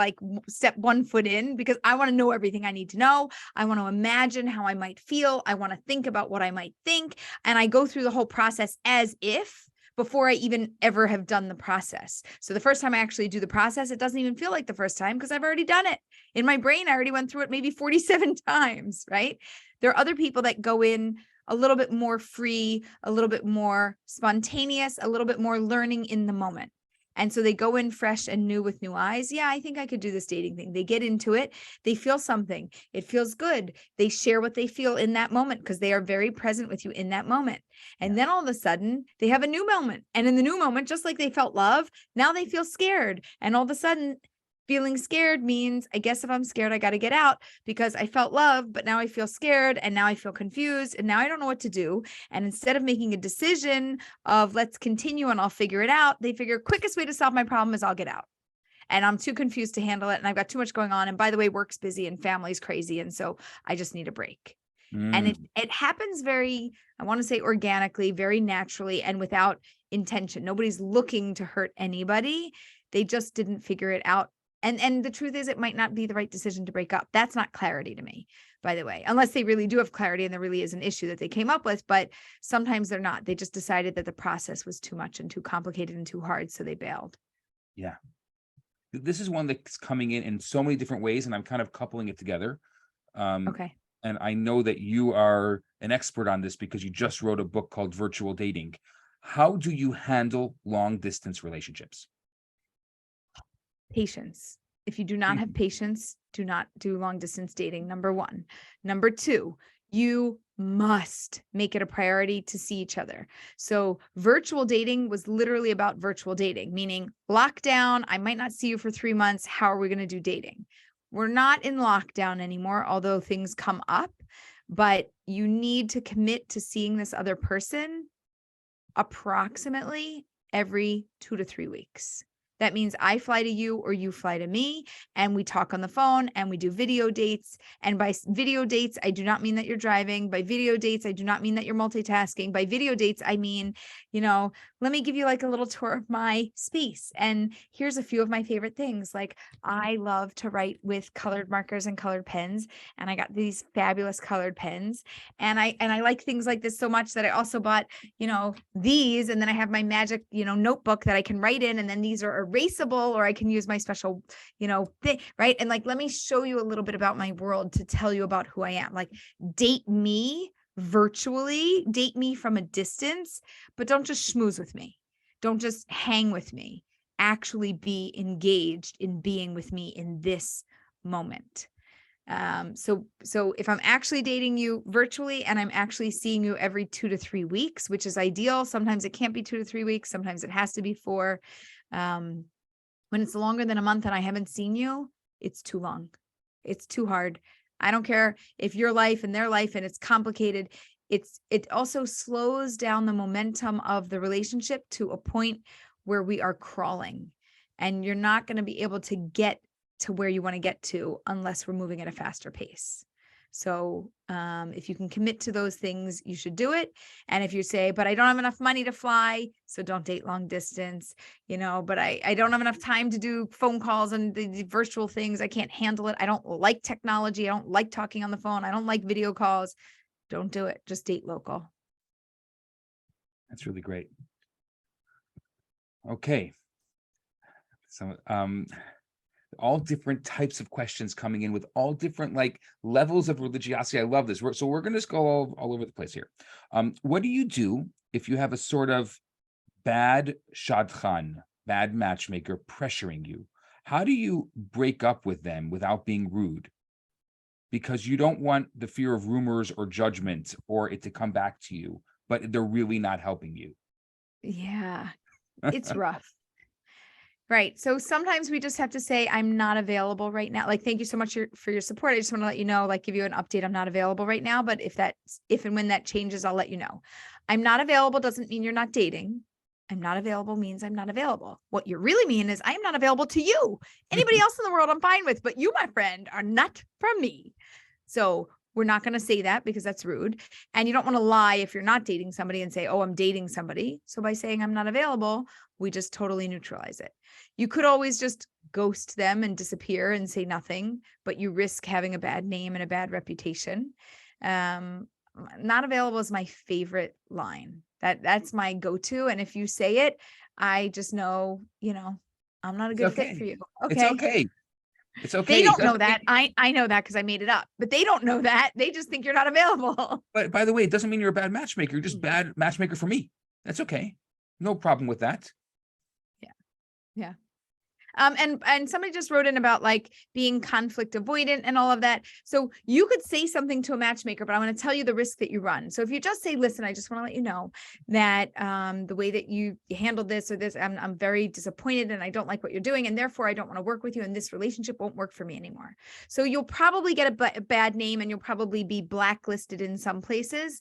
step one foot in, because I want to know everything I need to know. I want to imagine how I might feel. I want to think about what I might think. And I go through the whole process as if before I even ever have done the process. So the first time I actually do the process, it doesn't even feel like the first time, because I've already done it. In my brain, I already went through it maybe 47 times, right? There are other people that go in, a little bit more free, a little bit more spontaneous, a little bit more learning in the moment. And so they go in fresh and new with new eyes. Yeah, I think I could do this dating thing. They get into it. They feel something. It feels good. They share what they feel in that moment because they are very present with you in that moment. And then all of a sudden they have a new moment. And in the new moment, just like they felt love, now they feel scared. And all of a sudden, feeling scared means, I guess if I'm scared, I got to get out because I felt love, but now I feel scared and now I feel confused and now I don't know what to do. And instead of making a decision of let's continue and I'll figure it out, they figure quickest way to solve my problem is I'll get out. And I'm too confused to handle it. And I've got too much going on. And by the way, work's busy and family's crazy. And so I just need a break. And it happens very, I want to say organically, very naturally, and without intention. Nobody's looking to hurt anybody. They just didn't figure it out. And the truth is, it might not be the right decision to break up. That's not clarity to me, by the way, unless they really do have clarity and there really is an issue that they came up with. But sometimes they're not. They just decided that the process was too much and too complicated and too hard. So they bailed. Yeah. This is one that's coming in so many different ways, and I'm kind of coupling it together. Okay. And I know that you are an expert on this because you just wrote a book called Virtual Dating. How do you handle long distance relationships? Patience. If you do not have patience, do not do long distance dating. Number one. Number two, you must make it a priority to see each other. So virtual dating was literally about virtual dating, meaning lockdown. I might not see you for 3 months. How are we going to do dating? We're not in lockdown anymore, although things come up, but you need to commit to seeing this other person approximately every 2 to 3 weeks. That means I fly to you or you fly to me and we talk on the phone and we do video dates. And by video dates, I do not mean that you're driving. By video dates, I do not mean that you're multitasking. By video dates, I mean, let me give you like a little tour of my space. And here's a few of my favorite things. Like I love to write with colored markers and colored pens. And I got these fabulous colored pens. And I like things like this so much that I also bought, these. And then I have my magic, notebook that I can write in. And then these are erasable, or I can use my special, thing, right? And like, let me show you a little bit about my world to tell you about who I am. Like date me virtually, date me from a distance, but don't just schmooze with me. Don't just hang with me. Actually be engaged in being with me in this moment. So if I'm actually dating you virtually and I'm actually seeing you every 2 to 3 weeks, which is ideal. Sometimes it can't be 2 to 3 weeks. Sometimes it has to be 4. When it's longer than a month and I haven't seen you, it's too long. It's too hard. I don't care if your life and their life and it's complicated. It also slows down the momentum of the relationship to a point where we are crawling, and you're not going to be able to get to where you want to get to unless we're moving at a faster pace. So if you can commit to those things, you should do it. And if you say, but I don't have enough money to fly, so don't date long distance, but I don't have enough time to do phone calls and the virtual things. I can't handle it. I don't like technology. I don't like talking on the phone. I don't like video calls. Don't do it. Just date local. That's really great. Okay. So, all different types of questions coming in with all different levels of religiosity. I love this. So we're going to just go all over the place here. What do you do if you have a sort of bad shadchan, bad matchmaker pressuring you? How do you break up with them without being rude? Because you don't want the fear of rumors or judgment or it to come back to you, but they're really not helping you. Yeah, it's rough. Right. So sometimes we just have to say, I'm not available right now. Like, thank you so much for your support. I just want to let you know, give you an update. I'm not available right now, but if and when that changes, I'll let you know. I'm not available doesn't mean you're not dating. I'm not available means I'm not available. What you really mean is I'm not available to you. Anybody else in the world I'm fine with, but you, my friend, are not from me. So we're not going to say that because that's rude. And you don't want to lie if you're not dating somebody and say, oh, I'm dating somebody. So by saying I'm not available, we just totally neutralize it. You could always just ghost them and disappear and say nothing, but you risk having a bad name and a bad reputation. Not available is my favorite line. That's my go-to. And if you say it, I just know, I'm not a good fit for you. Okay. It's okay. It's okay. They It don't know doesn't that. mean- I know that because I made it up, but they don't know that. They just think you're not available. But by the way, it doesn't mean you're a bad matchmaker. You're just bad matchmaker for me. That's okay. No problem with that. Yeah. And somebody just wrote in about like being conflict avoidant and all of that. So you could say something to a matchmaker, but I'm going to tell you the risk that you run. So if you just say, listen, I just want to let you know that the way that you handled this or this, I'm very disappointed and I don't like what you're doing. And therefore I don't want to work with you and this relationship won't work for me anymore. So you'll probably get a bad name and you'll probably be blacklisted in some places.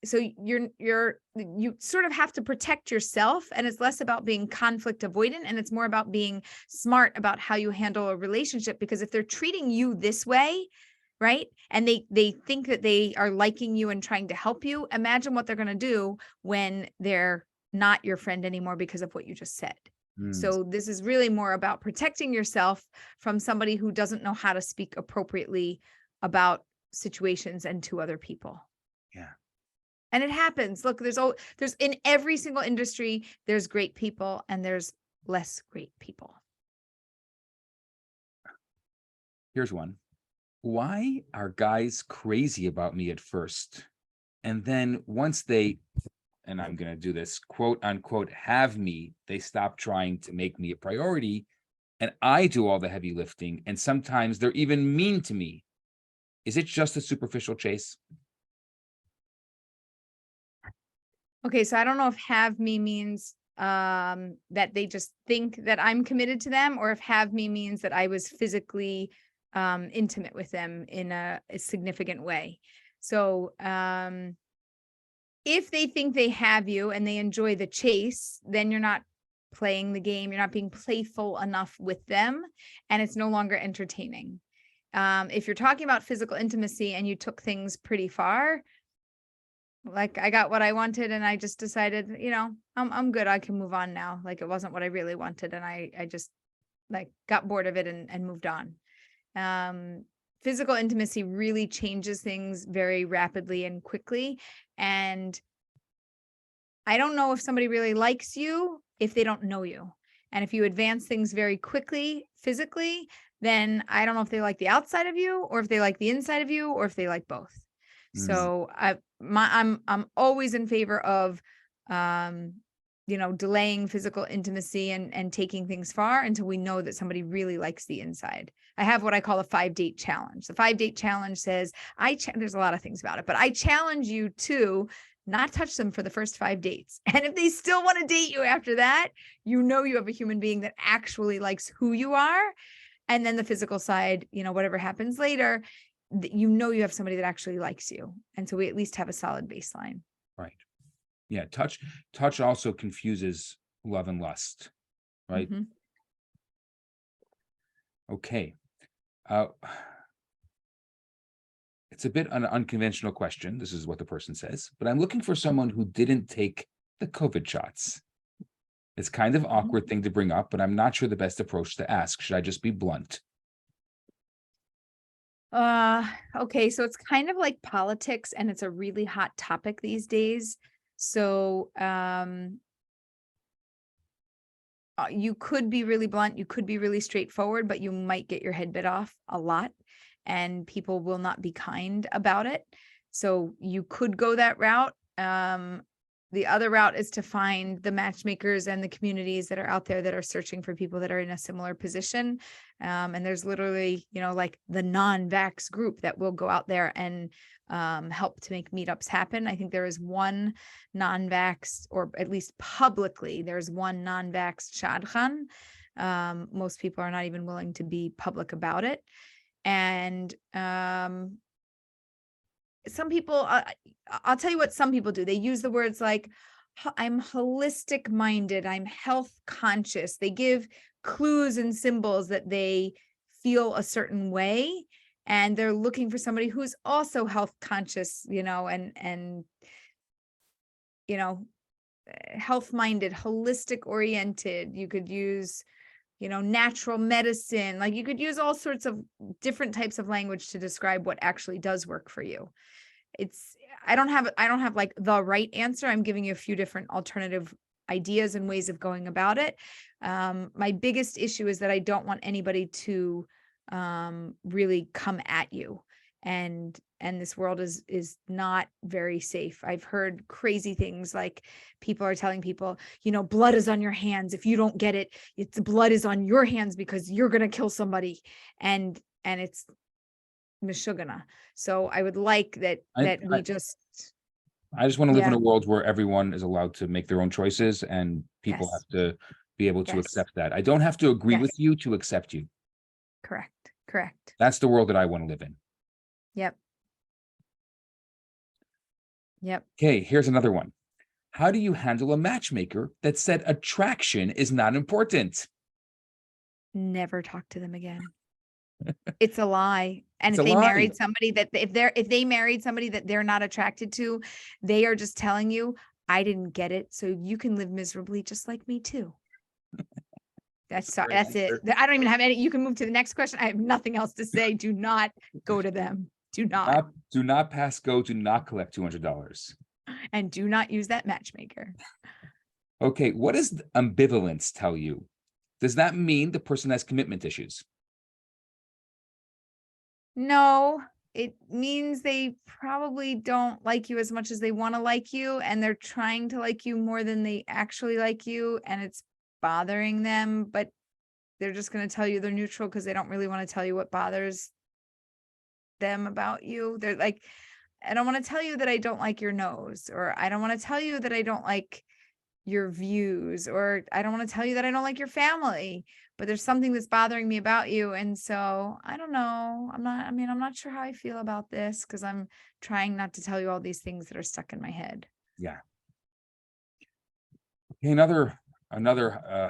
So you sort of have to protect yourself, and it's less about being conflict avoidant and it's more about being smart about how you handle a relationship, because if they're treating you this way, right, and they think that they are liking you and trying to help you, imagine what they're going to do when they're not your friend anymore because of what you just said. So this is really more about protecting yourself from somebody who doesn't know how to speak appropriately about situations and to other people. Yeah. And it happens. Look, there's in every single industry, there's great people and there's less great people. Here's one. Why are guys crazy about me at first? And then once they, and I'm going to do this, quote unquote, have me, they stop trying to make me a priority. And I do all the heavy lifting. And sometimes they're even mean to me. Is it just a superficial chase? Okay, so I don't know if have me means that they just think that I'm committed to them, or if have me means that I was physically intimate with them in a significant way. So if they think they have you and they enjoy the chase, then you're not playing the game. You're not being playful enough with them, and it's no longer entertaining. If you're talking about physical intimacy and you took things pretty far, like I got what I wanted and I just decided, I'm good. I can move on now. Like it wasn't what I really wanted. And I just like got bored of it and moved on. Physical intimacy really changes things very rapidly and quickly. And I don't know if somebody really likes you if they don't know you. And if you advance things very quickly, physically, then I don't know if they like the outside of you or if they like the inside of you or if they like both. So I'm always in favor of, delaying physical intimacy and taking things far until we know that somebody really likes the inside. I have what I call a 5-date challenge. The 5-date challenge says, there's a lot of things about it, but I challenge you to not touch them for the first 5 dates. And if they still want to date you after that, you have a human being that actually likes who you are. And then the physical side, whatever happens later, you have somebody that actually likes you. And so we at least have a solid baseline. Right. Yeah. Touch also confuses love and lust. Right. Mm-hmm. Okay. It's a bit an unconventional question. This is what the person says, but I'm looking for someone who didn't take the COVID shots. It's kind of awkward thing to bring up, but I'm not sure the best approach to ask. Should I just be blunt? Okay, so it's kind of like politics and it's a really hot topic these days. So, you could be really blunt, you could be really straightforward, but you might get your head bit off a lot and people will not be kind about it. So you could go that route. The other route is to find the matchmakers and the communities that are out there that are searching for people that are in a similar position. And there's literally, like the non-vax group that will go out there and help to make meetups happen. I think there is one non-vax, or at least publicly, there's one non-vax shadchan. Most people are not even willing to be public about it. And some people, I'll tell you what some people do. They use the words like, I'm holistic minded, I'm health conscious. They give clues and symbols that they feel a certain way. And they're looking for somebody who's also health conscious, and health minded, holistic oriented. You could use, natural medicine. Like you could use all sorts of different types of language to describe what actually does work for you. I don't have like the right answer. I'm giving you a few different alternative ideas and ways of going about it. My biggest issue is that I don't want anybody to really come at you. And this world is not very safe. I've heard crazy things like people are telling people, blood is on your hands. If you don't get it, it's blood is on your hands because you're going to kill somebody. And it's meshugana. So I would like that I just want to live in a world where everyone is allowed to make their own choices and people have to be able to accept that. I don't have to agree with you to accept you. Correct. That's the world that I want to live in. Yep. Okay, here's another one. How do you handle a matchmaker that said attraction is not important? Never talk to them again. It's a lie. And It's if a they lie. married somebody that if they married somebody that they're not attracted to, they are just telling you, I didn't get it. So you can live miserably just like me too. That's it. I don't even have any. You can move to the next question. I have nothing else to say. Do not go to them. Do not pass go. Do not collect $200. And do not use that matchmaker. Okay, what does ambivalence tell you? Does that mean the person has commitment issues? No, it means they probably don't like you as much as they want to like you, and they're trying to like you more than they actually like you, and it's bothering them, but they're just going to tell you they're neutral because they don't really want to tell you what bothers them about you. They're like, I don't want to tell you that I don't like your nose, or I don't want to tell you that I don't like your views, or I don't want to tell you that I don't like your family, but there's something that's bothering me about you. And so I don't know. I'm not sure how I feel about this because I'm trying not to tell you all these things that are stuck in my head. Yeah. Okay, another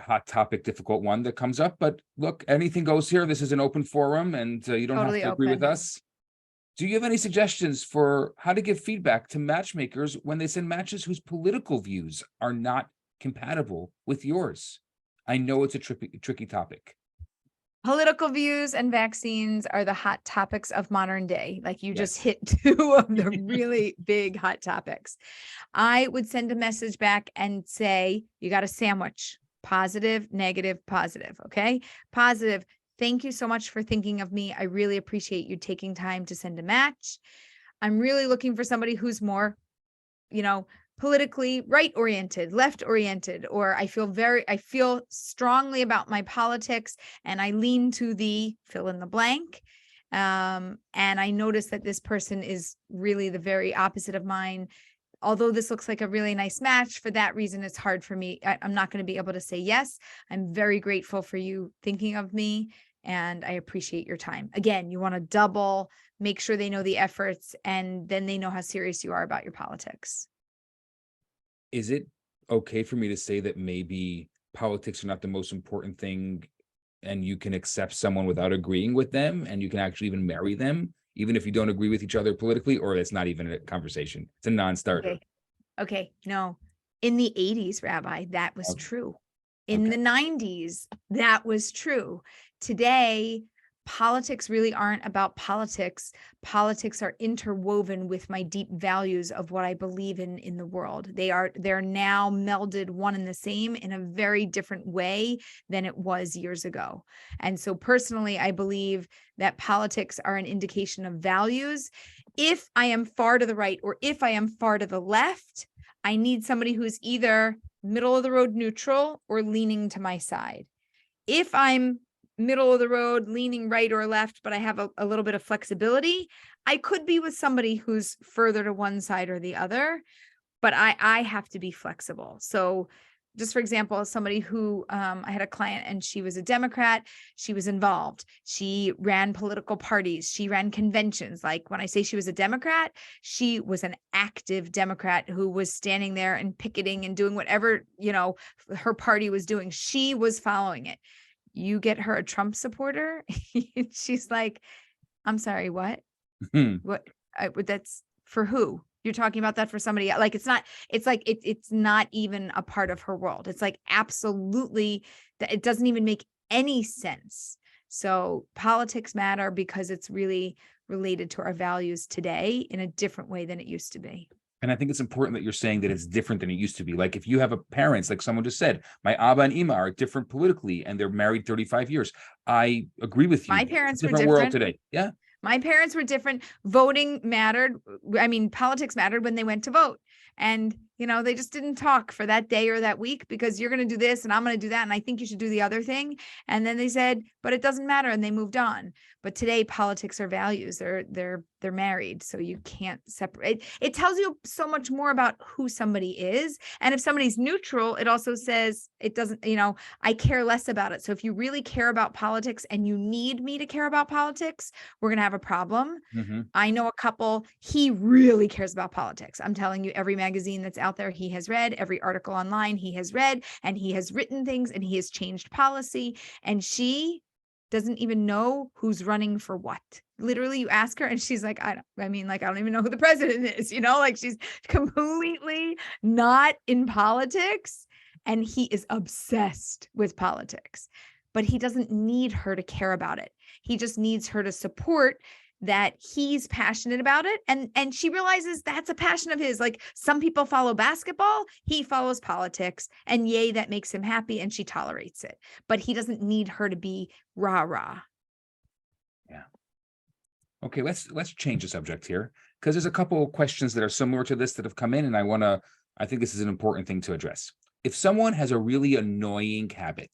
hot topic, difficult one that comes up, but look, anything goes here. This is an open forum and you don't have to agree with us. Do you have any suggestions for how to give feedback to matchmakers when they send matches whose political views are not compatible with yours? I know it's a tricky topic. Political views and vaccines are the hot topics of modern day. Like you just hit two of the really big hot topics. I would send a message back and say, you got a sandwich, positive, negative, positive. Okay. Positive. Thank you so much for thinking of me. I really appreciate you taking time to send a match. I'm really looking for somebody who's more, politically right-oriented, left-oriented, or I feel strongly about my politics and I lean to the fill in the blank. And I notice that this person is really the very opposite of mine. Although this looks like a really nice match, for that reason, it's hard for me. I'm not going to be able to say yes. I'm very grateful for you thinking of me, and I appreciate your time. Again, you want to double, make sure they know the efforts, and then they know how serious you are about your politics. Is it okay for me to say that maybe politics are not the most important thing and you can accept someone without agreeing with them and you can actually even marry them, even if you don't agree with each other politically, or it's not even a conversation? It's a non-starter. Okay. No, in the 80s, Rabbi, that was true. In the 90s, that was true. Today, politics really aren't about politics. Politics are interwoven with my deep values of what I believe in the world. They're now melded one and the same in a very different way than it was years ago. And so personally, I believe that politics are an indication of values. If I am far to the right or if I am far to the left, I need somebody who's either middle of the road neutral or leaning to my side. If I'm middle of the road, leaning right or left, but I have a little bit of flexibility, I could be with somebody who's further to one side or the other, but I have to be flexible. So just for example, somebody who I had a client and she was a Democrat, she was involved. She ran political parties. She ran conventions. Like when I say she was a Democrat, she was an active Democrat who was standing there and picketing and doing whatever, her party was doing. She was following it. You get her a Trump supporter. She's like, I'm sorry, what? What? That's for who? You're talking about that for somebody else. Like, it's not even a part of her world. It's like, absolutely, that it doesn't even make any sense. So politics matter because it's really related to our values today in a different way than it used to be. And I think it's important that you're saying that it's different than it used to be. Like if you have a parents, like someone just said, my Abba and Ima are different politically and they're married 35 years. I agree with you. My It's parents a were different world different. today. Yeah. My parents were different. Voting mattered. I mean, politics mattered when they went to vote. And, they just didn't talk for that day or that week because you're going to do this and I'm going to do that. And I think you should do the other thing. And then they said, but it doesn't matter. And they moved on. But today politics are values. They're married. So you can't separate. It tells you so much more about who somebody is. And if somebody's neutral, it also says it doesn't, I care less about it. So if you really care about politics and you need me to care about politics, we're going to have a problem. Mm-hmm. I know a couple, he really cares about politics. I'm telling you, every magazine that's out there, he has read, every article online, he has read, and he has written things and he has changed policy. And she doesn't even know who's running for what. Literally, you ask her and she's like, I don't even know who the president is, like she's completely not in politics. And he is obsessed with politics, but he doesn't need her to care about it. He just needs her to support that he's passionate about it. And she realizes that's a passion of his. Like some people follow basketball, he follows politics, and yay, that makes him happy and she tolerates it. But he doesn't need her to be rah-rah. Yeah. Okay, let's change the subject here because there's a couple of questions that are similar to this that have come in, and I think this is an important thing to address. If someone has a really annoying habit,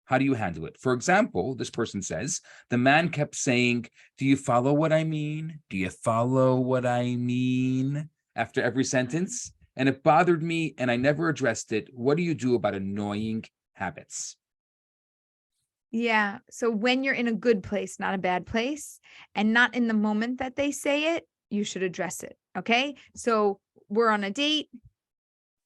how do you handle it? For example, this person says, the man kept saying, do you follow what I mean? Do you follow what I mean? After every sentence. And it bothered me and I never addressed it. What do you do about annoying habits? Yeah. So when you're in a good place, not a bad place, and not in the moment that they say it, you should address it. Okay. So we're on a date.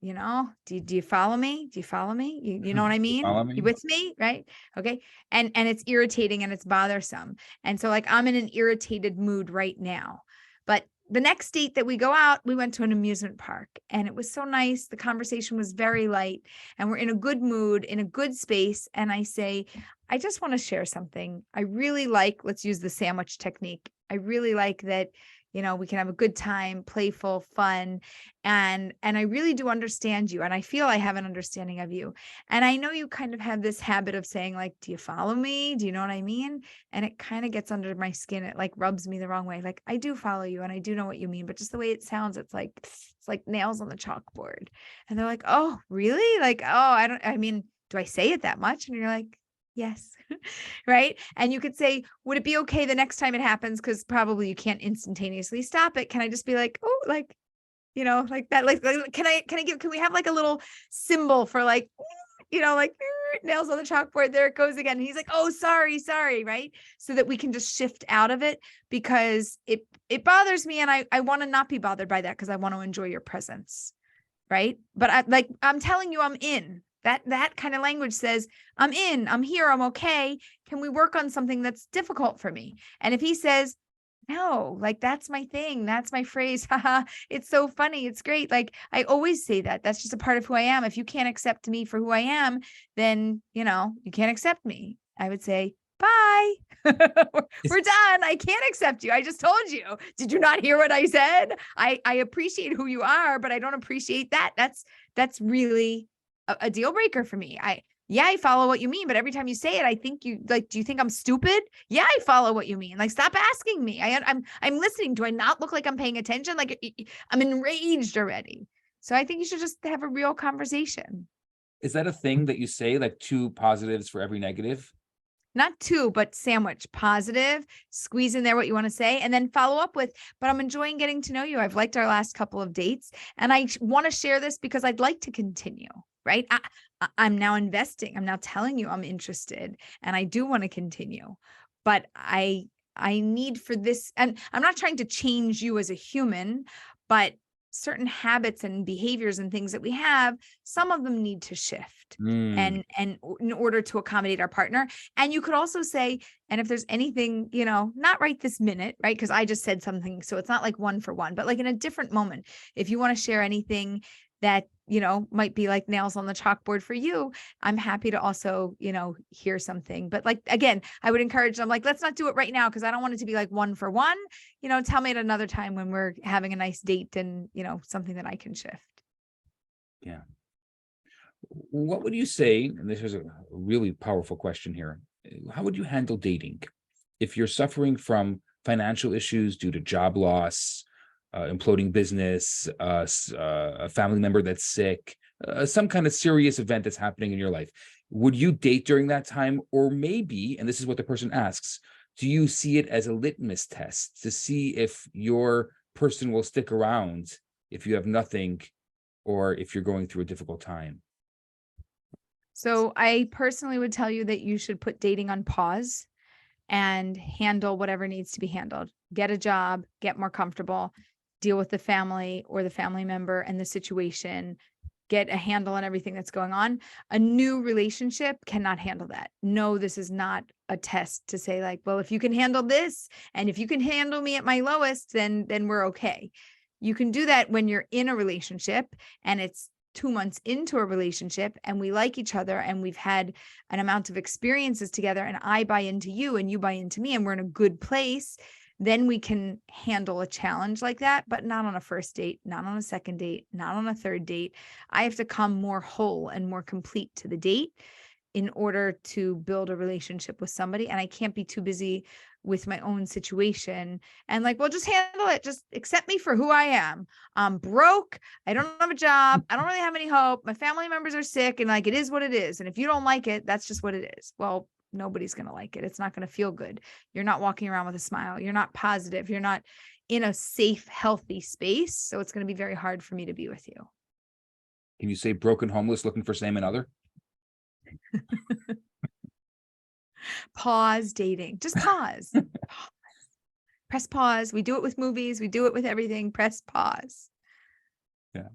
Do you follow me? Do you follow me? You know what I mean? Follow me? You with me? Right. Okay. And it's irritating and it's bothersome. And so like, I'm in an irritated mood right now, but the next date that we go out, we went to an amusement park and it was so nice. The conversation was very light and we're in a good mood, in a good space. And I say, I just want to share something. I really like, let's use the sandwich technique. I really like that we can have a good time, playful, fun. And I really do understand you. And I feel I have an understanding of you. And I know you kind of have this habit of saying like, do you follow me? Do you know what I mean? And it kind of gets under my skin. It like rubs me the wrong way. Like I do follow you and I do know what you mean, but just the way it sounds, it's like nails on the chalkboard. And they're like, oh, really? Like, oh, do I say it that much? And you're like, yes. Right. And you could say, would it be okay the next time it happens? Because probably you can't instantaneously stop it. Can I just be like, oh, like, like that, like, can we have like a little symbol for like, like nails on the chalkboard, there it goes again. And he's like, oh, sorry. Right. So that we can just shift out of it because it bothers me. And I want to not be bothered by that because I want to enjoy your presence. Right. But I'm telling you, I'm in. That kind of language says, I'm in, I'm here, I'm okay. Can we work on something that's difficult for me? And if he says, no, like that's my thing, that's my phrase, haha, it's so funny, it's great. Like I always say that. That's just a part of who I am. If you can't accept me for who I am, then, you can't accept me. I would say, bye. We're done. I can't accept you. I just told you. Did you not hear what I said? I appreciate who you are, but I don't appreciate that. That's really a deal breaker for me. I follow what you mean, but every time you say it, I think you like, do you think I'm stupid? Yeah, I follow what you mean. Like, stop asking me. I'm listening. Do I not look like I'm paying attention? Like I'm enraged already. So I think you should just have a real conversation. Is that a thing that you say, like 2 positives for every negative? Not 2, but sandwich, positive, squeeze in there what you want to say, and then follow up with, but I'm enjoying getting to know you. I've liked our last couple of dates and I want to share this because I'd like to continue. Right. I'm now investing. I'm now telling you I'm interested and I do want to continue, but I need for this. And I'm not trying to change you as a human, but certain habits and behaviors and things that we have, some of them need to shift and in order to accommodate our partner. And you could also say, and if there's anything, not right this minute, right? Because I just said something. So it's not like one for one, but like in a different moment, if you want to share anything that might be like nails on the chalkboard for you. I'm happy to also, hear something. But like, again, I would encourage them, like, let's not do it right now, because I don't want it to be like one for one. Tell me at another time when we're having a nice date and, something that I can shift. Yeah. What would you say, and this is a really powerful question here, how would you handle dating if you're suffering from financial issues due to job loss, imploding business, a family member that's sick, some kind of serious event that's happening in your life? Would you date during that time? Or maybe, and this is what the person asks, do you see it as a litmus test to see if your person will stick around if you have nothing or if you're going through a difficult time? So I personally would tell you that you should put dating on pause and handle whatever needs to be handled. Get a job, get more comfortable, deal with the family or the family member and the situation, get a handle on everything that's going on. A new relationship cannot handle that. No, this is not a test to say like, well, if you can handle this and if you can handle me at my lowest, then we're okay. You can do that when you're in a relationship and it's 2 months into a relationship and we like each other and we've had an amount of experiences together and I buy into you and you buy into me and we're in a good place. Then we can handle a challenge like that, but not on a first date, not on a second date, not on a third date. I have to come more whole and more complete to the date in order to build a relationship with somebody. And I can't be too busy with my own situation and like, well, just handle it. Just accept me for who I am. I'm broke. I don't have a job. I don't really have any hope. My family members are sick and like, it is what it is. And if you don't like it, that's just what it is. Well, nobody's going to like it. It's not going to feel good. You're not walking around with a smile. You're not positive. You're not in a safe, healthy space. So it's going to be very hard for me to be with you. Can you say broken homeless looking for same another? Pause dating. Just pause. Press pause. We do it with movies. We do it with everything. Press pause. Yeah.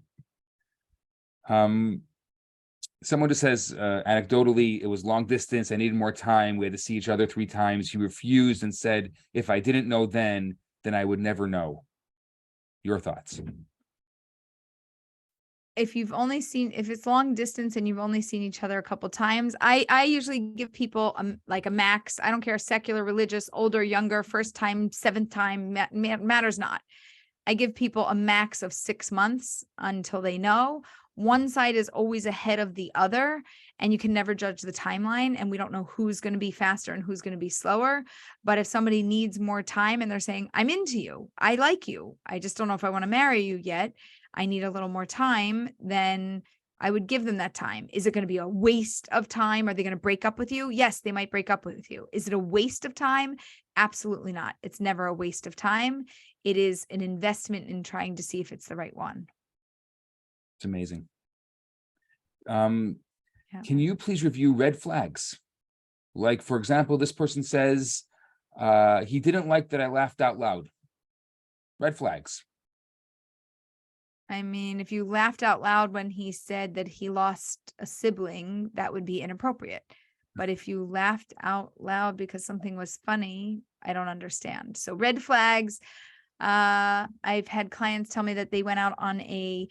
Someone just says, anecdotally, it was long distance. I needed more time. We had to see each other 3 times. He refused and said, if I didn't know then I would never know. Your thoughts? If it's long distance and you've only seen each other a couple times, I usually give people like a max. I don't care, secular, religious, older, younger, first time, 7th time, matters not. I give people a max of 6 months until they know. One side is always ahead of the other and you can never judge the timeline. And we don't know who's going to be faster and who's going to be slower. But if somebody needs more time and they're saying, I'm into you, I like you, I just don't know if I want to marry you yet, I need a little more time, then I would give them that time. Is it going to be a waste of time? Are they going to break up with you? Yes, they might break up with you. Is it a waste of time? Absolutely not. It's never a waste of time. It is an investment in trying to see if it's the right one. It's amazing. Can you please review red flags? Like, for example, this person says, he didn't like that I laughed out loud. Red flags. I mean, if you laughed out loud when he said that he lost a sibling, that would be inappropriate. But if you laughed out loud because something was funny, I don't understand. So red flags. I've had clients tell me that they went out on a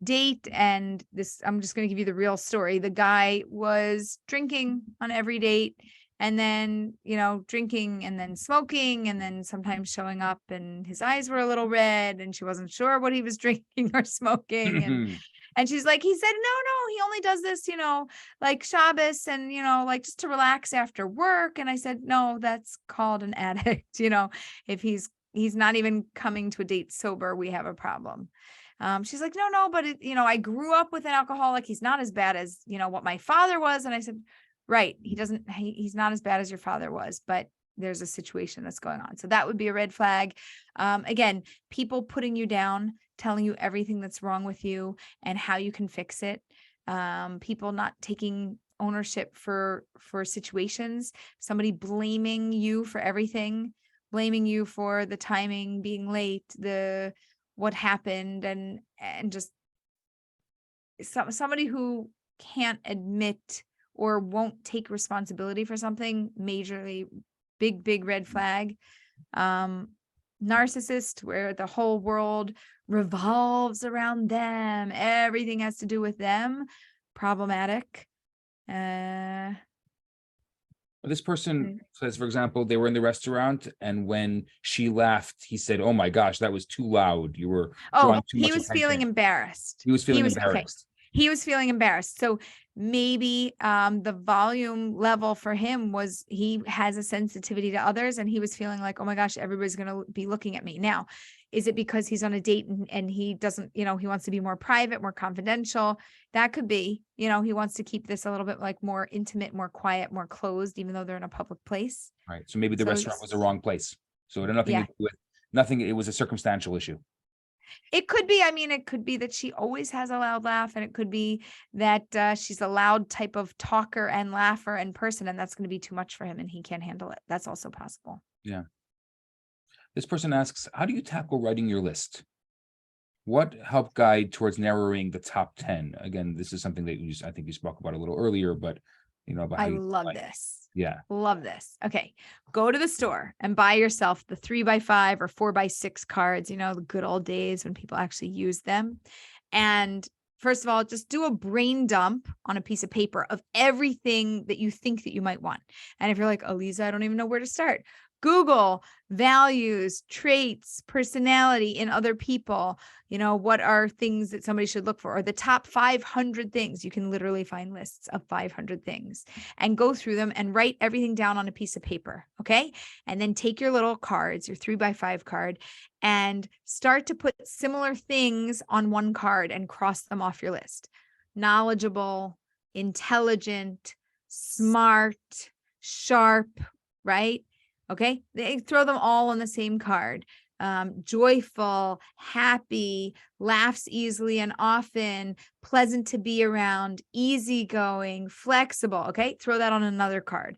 date and I'm just going to give you the real story. The guy was drinking on every date and then, drinking and then smoking and then sometimes showing up and his eyes were a little red and she wasn't sure what he was drinking or smoking. And she's like, he said, no, he only does this, like Shabbos and, like just to relax after work. And I said, no, that's called an addict. If he's not even coming to a date sober, we have a problem. She's like, no, but I grew up with an alcoholic. He's not as bad as, what my father was. And I said, right. He's not as bad as your father was, but there's a situation that's going on. So that would be a red flag. Again, people putting you down, telling you everything that's wrong with you and how you can fix it. People not taking ownership for situations, somebody blaming you for everything, blaming you for the timing, being late, what happened, and just somebody who can't admit or won't take responsibility for something, majorly big red flag. narcissist where the whole world revolves around them, everything has to do with them, problematic. This person says, for example, they were in the restaurant, and when she laughed, he said, "Oh my gosh, that was too loud. You were drawing too much he was attention." feeling embarrassed. He was feeling Okay. embarrassed. He was feeling embarrassed. So maybe the volume level for him was, he has a sensitivity to others, and he was feeling like, oh my gosh, everybody's going to be looking at me. Now, is it because he's on a date and he doesn't, he wants to be more private, more confidential? That could be, he wants to keep this a little bit like more intimate, more quiet, more closed, even though they're in a public place. Right. So maybe the restaurant was the wrong place. So it had nothing to do with nothing. It was a circumstantial issue. It could be, it could be that she always has a loud laugh, and it could be that she's a loud type of talker and laugher and person, and that's going to be too much for him and he can't handle it. That's also possible. Yeah. This person asks, how do you tackle writing your list? What help guide towards narrowing the top 10? Again, this is something that I think you spoke about a little earlier, but about how I love this. Yeah. Love this. Okay. Go to the store and buy yourself the 3x5 or 4x6 cards, the good old days when people actually use them. And first of all, just do a brain dump on a piece of paper of everything that you think that you might want. And if you're like, Aleeza, I don't even know where to start, Google values, traits, personality in other people. What are things that somebody should look for, or the top 500 things. You can literally find lists of 500 things and go through them and write everything down on a piece of paper. Okay. And then take your little cards, your 3x5 card, and start to put similar things on one card and cross them off your list. Knowledgeable, intelligent, smart, sharp, right? Okay. They throw them all on the same card. Joyful, happy, laughs easily and often, pleasant to be around, easygoing, flexible. Okay. Throw that on another card.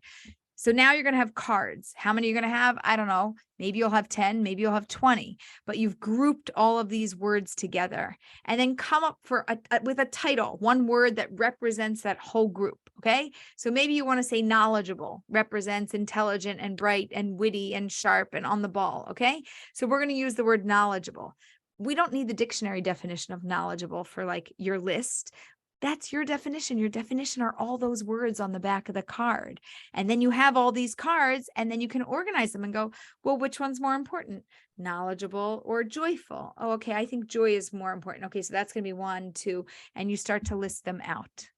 So now you're going to have cards. How many are you going to have? I don't know. Maybe you'll have 10, maybe you'll have 20, but you've grouped all of these words together, and then come up with a title, one word that represents that whole group. Okay. So maybe you want to say knowledgeable represents intelligent and bright and witty and sharp and on the ball. Okay. So we're going to use the word knowledgeable. We don't need the dictionary definition of knowledgeable for like your list. That's your definition. Your definition are all those words on the back of the card. And then you have all these cards, and then you can organize them and go, well, which one's more important? Knowledgeable or joyful? Oh, okay. I think joy is more important. Okay. So that's going to be 1, 2, and you start to list them out.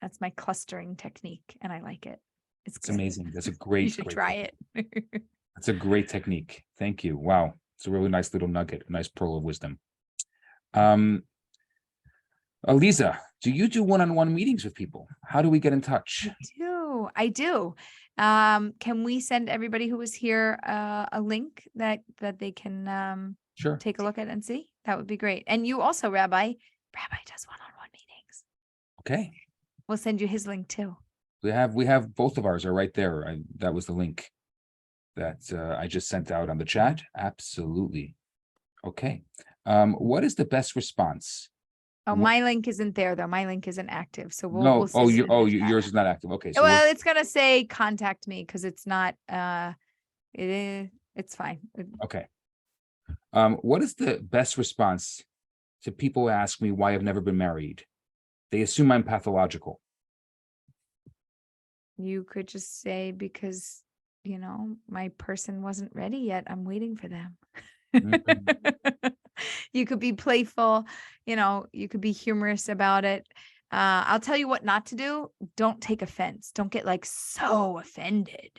That's my clustering technique, and I like it. It's amazing. That's a great, you should try it. That's a great technique. Thank you. Wow. It's a really nice little nugget, a nice pearl of wisdom. Aleeza, do you do one-on-one meetings with people? How do we get in touch? I do. Can we send everybody who was here a link that they can sure take a look at and see? That would be great. And you also, Rabbi does one-on-one meetings. Okay. We'll send you his link too. We have both of ours are right there. That was the link that I just sent out on the chat. Absolutely. Okay. What is the best response? Oh, my link isn't there though. My link isn't active. So we'll yours is not active. Okay. So it's gonna say contact me because it's not. It's fine. Okay. What is the best response to people who ask me why I've never been married? They assume I'm pathological. You could just say, because my person wasn't ready yet. I'm waiting for them. Mm-hmm. You could be playful, you could be humorous about it. I'll tell you what not to do. Don't take offense. Don't get like so offended,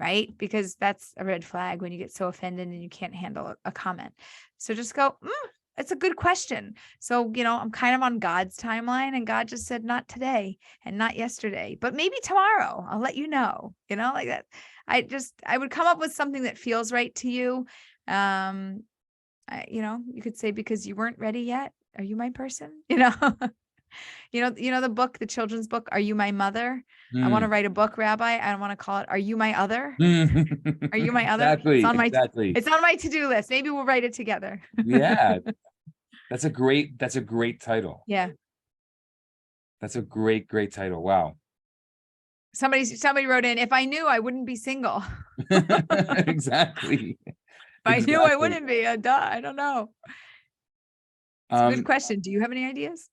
right? Because that's a red flag when you get so offended and you can't handle a comment. So just go, it's a good question. So, I'm kind of on God's timeline, and God just said, not today and not yesterday, but maybe tomorrow. I'll let you know, like that. I would come up with something that feels right to you. You could say, because you weren't ready yet. Are you my person? The book, the children's book, Are You My Mother? I want to write a book, Rabbi. I want to call it, Are You My Other? Are You My Other? Exactly. It's on my to-do list. Maybe we'll write it together. Yeah. That's a great title. Yeah. That's a great title. Wow. Somebody wrote in, if I knew, I wouldn't be single. Exactly. If I knew, I wouldn't be. Duh, I don't know. It's a good question. Do you have any ideas?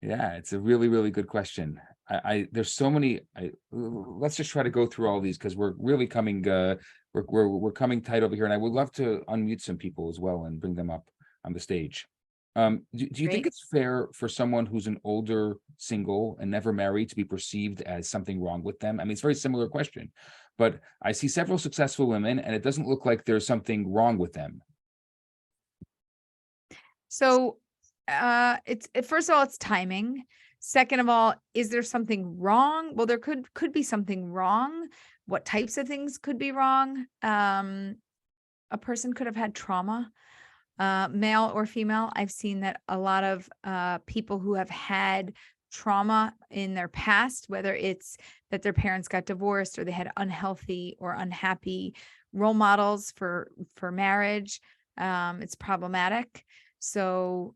Yeah, it's a really, really good question. There's so many. Let's just try to go through all these because we're really coming. We're coming tight over here, and I would love to unmute some people as well and bring them up on the stage. Do you think Great. it's fair for someone who's an older single and never married to be perceived as something wrong with them? I mean, it's a very similar question, but I see several successful women, and it doesn't look like there's something wrong with them. So first of all, it's timing. Second of all, is there something wrong? Well, there could be something wrong. What types of things could be wrong? A person could have had trauma, male or female. I've seen that a lot of people who have had trauma in their past, whether it's that their parents got divorced or they had unhealthy or unhappy role models for marriage, it's problematic. So,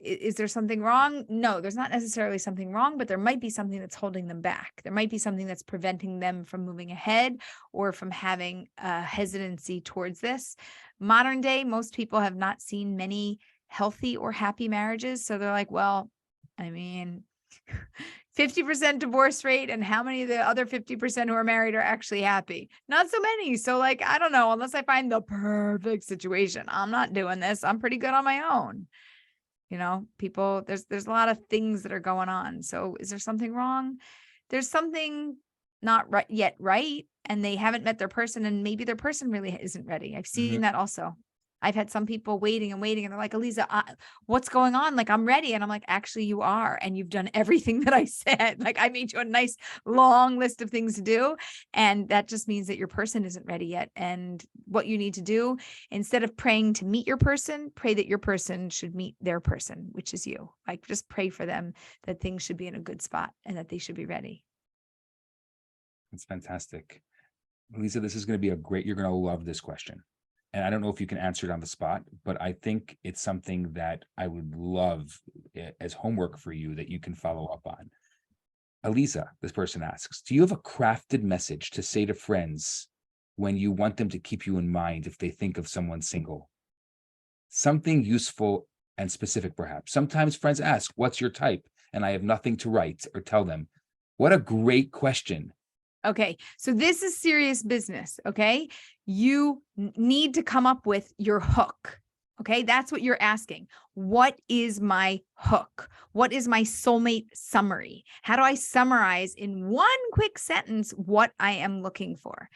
is there something wrong? No, there's not necessarily something wrong, but there might be something that's holding them back. There might be something that's preventing them from moving ahead or from having a hesitancy towards this. Modern day, most people have not seen many healthy or happy marriages. So they're like, well, I mean, 50% divorce rate, and how many of the other 50% who are married are actually happy? Not so many. So like, I don't know, unless I find the perfect situation, I'm not doing this. I'm pretty good on my own. People, there's a lot of things that are going on. So is there something wrong? There's something not right, and they haven't met their person, and maybe their person really isn't ready. I've seen that also. I've had some people waiting, and they're like, Aleeza, what's going on? Like, I'm ready. And I'm like, actually, you are. And you've done everything that I said. Like, I made you a nice long list of things to do. And that just means that your person isn't ready yet. And what you need to do, instead of praying to meet your person, pray that your person should meet their person, which is you. Like, just pray for them that things should be in a good spot and that they should be ready. That's fantastic. Lisa, this is going to be you're going to love this question. And I don't know if you can answer it on the spot, but I think it's something that I would love as homework for you that you can follow up on. Aleeza, this person asks, do you have a crafted message to say to friends when you want them to keep you in mind if they think of someone single? Something useful and specific, perhaps. Sometimes friends ask, what's your type? And I have nothing to write or tell them. What a great question. Okay, so this is serious business, okay? You need to come up with your hook, okay? That's what you're asking. What is my hook? What is my soulmate summary? How do I summarize in one quick sentence what I am looking for?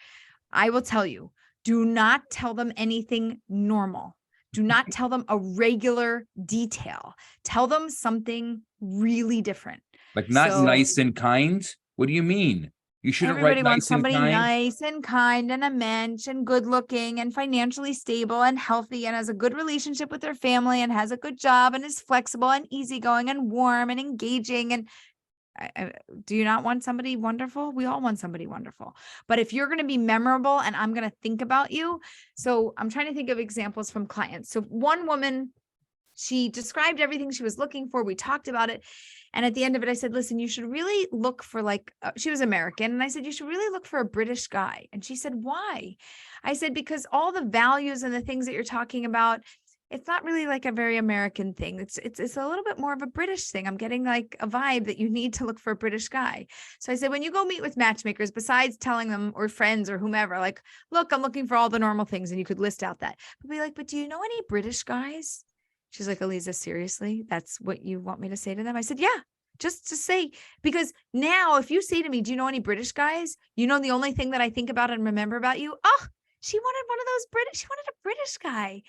I will tell you, do not tell them anything normal. Do not tell them a regular detail. Tell them something really different. Like not nice and kind? What do you mean? You shouldn't write Everybody wants nice and somebody kind. nice and kind and a mensch and good looking and financially stable and healthy and has a good relationship with their family and has a good job and is flexible and easygoing and warm and engaging. And do you not want somebody wonderful? We all want somebody wonderful. But if you're going to be memorable and I'm going to think about you. So I'm trying to think of examples from clients. So one woman, she described everything she was looking for. We talked about it. And at the end of it, I said, listen, you should really look for she was American. And I said, you should really look for a British guy. And she said, why? I said, because all the values and the things that you're talking about, it's not really like a very American thing. It's a little bit more of a British thing. I'm getting like a vibe that you need to look for a British guy. So I said, when you go meet with matchmakers, besides telling them or friends or whomever, like, look, I'm looking for all the normal things. And you could list out that, but be like, but do you know any British guys? She's like, Aleeza, seriously? That's what you want me to say to them? I said, yeah, just to say, because now if you say to me, do you know any British guys? You know, the only thing that I think about and remember about you, she wanted one of those she wanted a British guy.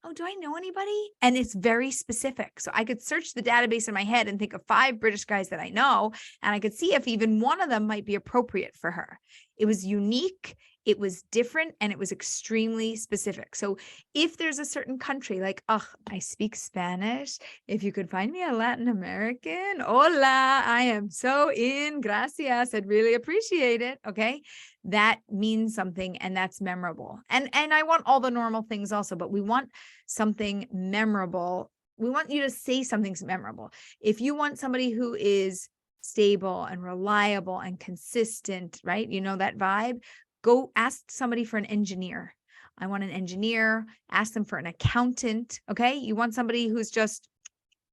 Oh, do I know anybody? And it's very specific. So I could search the database in my head and think of 5 British guys that I know, and I could see if even one of them might be appropriate for her. It was unique. It was different, and it was extremely specific. So if there's a certain country like, I speak Spanish, if you could find me a Latin American, hola, I am so in, gracias, I'd really appreciate it, okay? That means something, and that's memorable. And I want all the normal things also, but we want something memorable. We want you to say something memorable. If you want somebody who is stable and reliable and consistent, right? You know that vibe. Go ask somebody for an engineer. I want an engineer. Ask them for an accountant. Okay. You want somebody who's just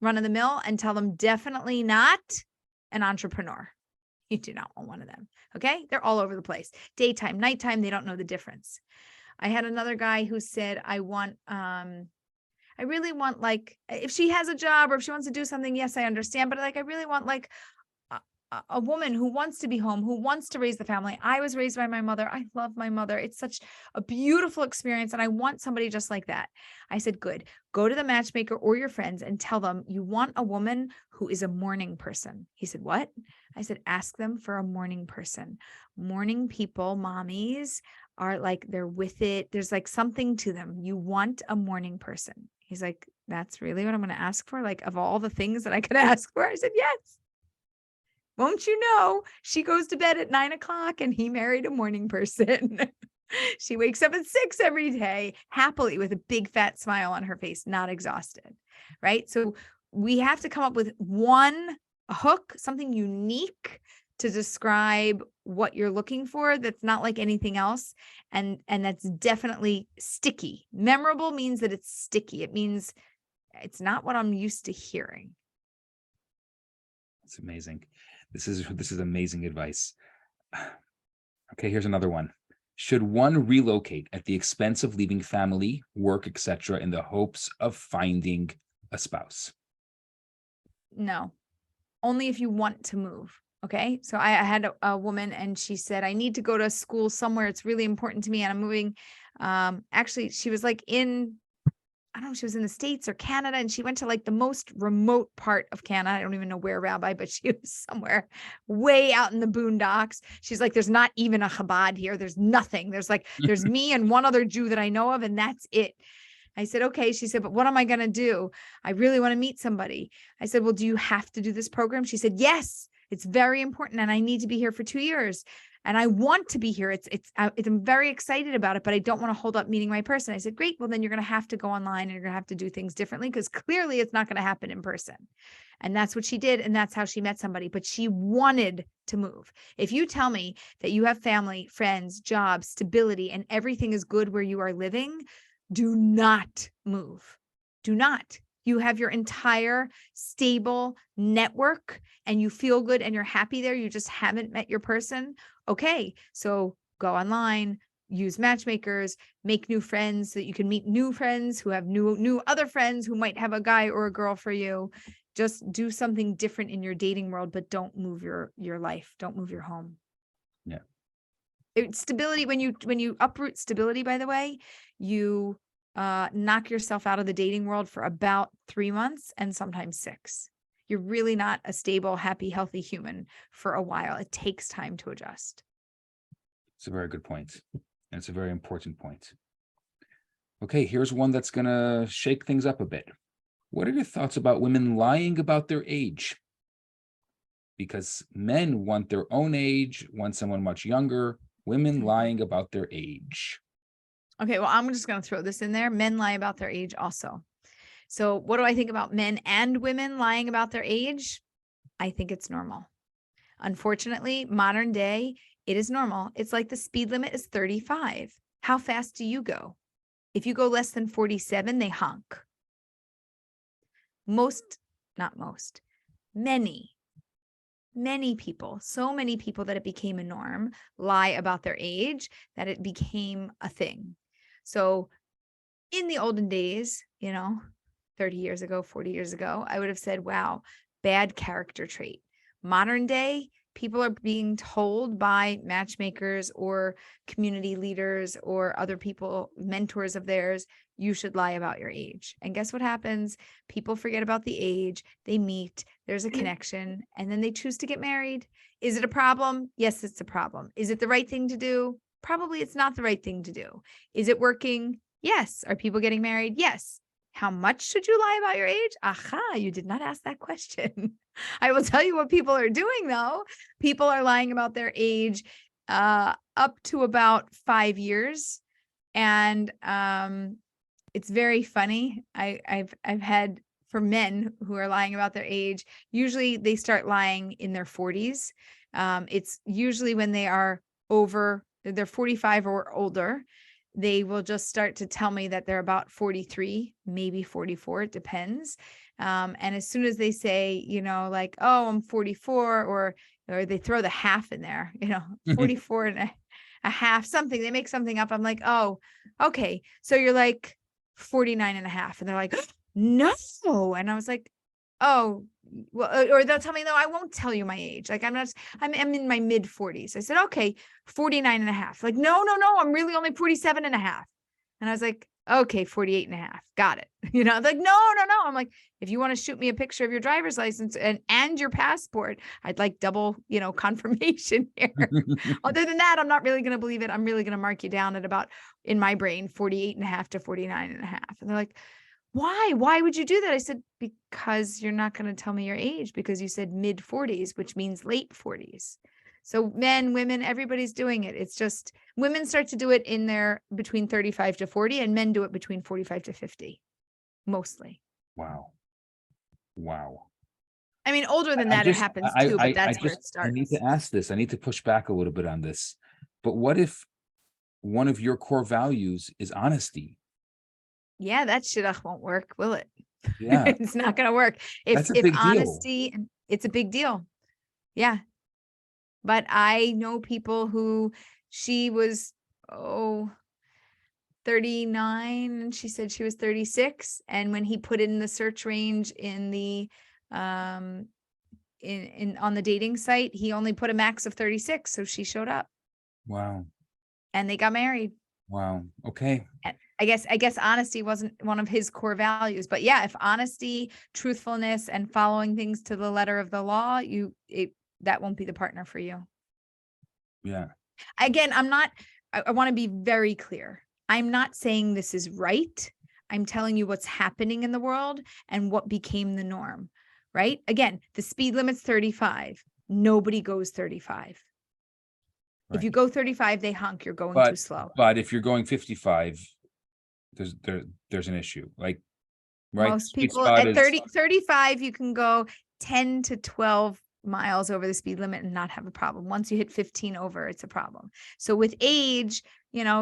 run of the mill, and tell them definitely not an entrepreneur. You do not want one of them. Okay. They're all over the place. Daytime, nighttime, they don't know the difference. I had another guy who said, I really want, like, if she has a job or if she wants to do something, yes, I understand. But like, I really want like a woman who wants to be home, who wants to raise the family. I was raised by my mother. I love my mother. It's such a beautiful experience. And I want somebody just like that. I said, good. Go to the matchmaker or your friends and tell them you want a woman who is a morning person. He said, what? I said, ask them for a morning person. Morning people, mommies, are like, they're with it. There's like something to them. You want a morning person. He's like, that's really what I'm going to ask for? Like, of all the things that I could ask for? I said, yes. Won't you know, she goes to bed at 9 o'clock and he married a morning person. She wakes up at 6 every day, happily, with a big fat smile on her face, not exhausted, right? So we have to come up with one hook, something unique to describe what you're looking for that's not like anything else. And that's definitely sticky. Memorable means that it's sticky. It means it's not what I'm used to hearing. It's amazing. This is amazing advice. Okay, here's another one. Should one relocate at the expense of leaving family, work, etc., in the hopes of finding a spouse? No, only if you want to move. Okay. So I had a woman and she said, I need to go to school somewhere. It's really important to me. And I'm moving. Actually, she was like I don't know, she was in the States or Canada, and she went to like the most remote part of Canada. I don't even know where, Rabbi, but she was somewhere way out in the boondocks. She's like, there's not even a Chabad here. There's nothing. There's me and one other Jew that I know of, and that's it. I said, okay. She said, but what am I going to do? I really want to meet somebody. I said, well, do you have to do this program? She said, yes, it's very important. And I need to be here for 2 years. And I want to be here. I'm very excited about it, but I don't want to hold up meeting my person. I said, great. Well, then you're going to have to go online and you're going to have to do things differently, because clearly it's not going to happen in person. And that's what she did. And that's how she met somebody, but she wanted to move. If you tell me that you have family, friends, jobs, stability, and everything is good where you are living, do not move. Do not. You have your entire stable network and you feel good and you're happy there. You just haven't met your person. Okay. So go online, use matchmakers, make new friends so that you can meet new friends who have new other friends who might have a guy or a girl for you. Just do something different in your dating world, but don't move your life. Don't move your home. Yeah. Stability, when you uproot stability, by the way, you knock yourself out of the dating world for about 3 months and sometimes 6. You're really not a stable, happy, healthy human for a while. It takes time to adjust. It's a very good point. And it's a very important point. Okay, here's one that's going to shake things up a bit. What are your thoughts about women lying about their age? Because men want their own age, want someone much younger, women lying about their age. Okay, well, I'm just going to throw this in there. Men lie about their age also. So what do I think about men and women lying about their age? I think it's normal. Unfortunately, modern day, it is normal. It's like the speed limit is 35. How fast do you go? If you go less than 47, they honk. Many people, so many people that it became a norm, lie about their age, that it became a thing. So in the olden days, 30 years ago, 40 years ago, I would have said, wow, bad character trait. Modern day, people are being told by matchmakers or community leaders or other people, mentors of theirs, you should lie about your age. And guess what happens? People forget about the age. They meet, there's a connection, and then they choose to get married. Is it a problem? Yes, it's a problem. Is it the right thing to do? Probably it's not the right thing to do. Is it working? Yes. Are people getting married? Yes. How much should you lie about your age? Aha, you did not ask that question. I will tell you what people are doing, though. People are lying about their age up to about 5 years. And it's very funny. I've had for men who are lying about their age, usually they start lying in their 40s. It's usually when they are they're 45 or older, they will just start to tell me that they're about 43, maybe 44, it depends. And as soon as they say, like, oh, I'm 44, or they throw the half in there, 44 and a half, something, they make something up. I'm like, oh, okay. So you're like 49 and a half. And they're like, no. And I was like, oh, well, or they'll tell me, no, I won't tell you my age. Like, I'm in my mid 40s. I said, okay, 49 and a half. Like, no, I'm really only 47 and a half. And I was like, okay, 48 and a half. Got it. Like, no. I'm like, if you want to shoot me a picture of your driver's license and your passport, I'd like double, confirmation here. Other than that, I'm not really going to believe it. I'm really going to mark you down at about, in my brain, 48 and a half to 49 and a half. And they're like, why would you do that? I said, because you're not going to tell me your age, because you said mid 40s, which means late 40s. So men, women, everybody's doing it. It's just women start to do it in their between 35 to 40, and men do it between 45 to 50, mostly. Wow. I mean, older than that, it happens too, but that's where it starts. I need to ask this. I need to push back a little bit on this. But what if one of your core values is honesty? Yeah, that shit won't work, will it? Yeah. It's not going to work. If honesty, it's a big deal. Yeah. But I know people who she was, 39, and she said she was 36. And when he put in the search range in the, on the dating site, he only put a max of 36. So she showed up. Wow. And they got married. Wow. Okay. I guess honesty wasn't one of his core values, but yeah, if honesty, truthfulness, and following things to the letter of the law, that won't be the partner for you. Yeah. Again, I want to be very clear. I'm not saying this is right. I'm telling you what's happening in the world and what became the norm, right? Again, the speed limit's 35. Nobody goes 35. Right. If you go 35, they honk, you're going too slow. But if you're going 55, there's an issue. Like, right? Most people at 35, you can go 10 to 12 miles over the speed limit and not have a problem. Once you hit 15 over, it's a problem. So with age,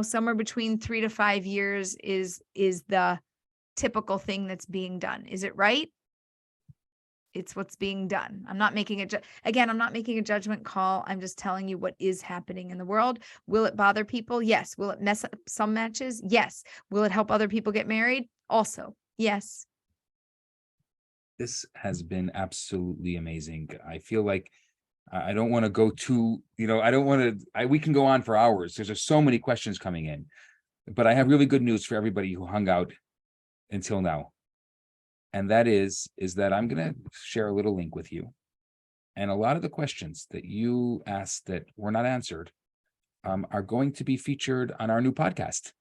somewhere between 3 to 5 years is the typical thing that's being done. Is it right? It's what's being done. I'm not making I'm not making a judgment call. I'm just telling you what is happening in the world. Will it bother people? Yes. Will it mess up some matches? Yes. Will it help other people get married? Also, yes. This has been absolutely amazing. I feel like I don't want to go too, I don't want to, we can go on for hours. There's just so many questions coming in, but I have really good news for everybody who hung out until now. And that is that I'm going to share a little link with you. And a lot of the questions that you asked that were not answered are going to be featured on our new podcast.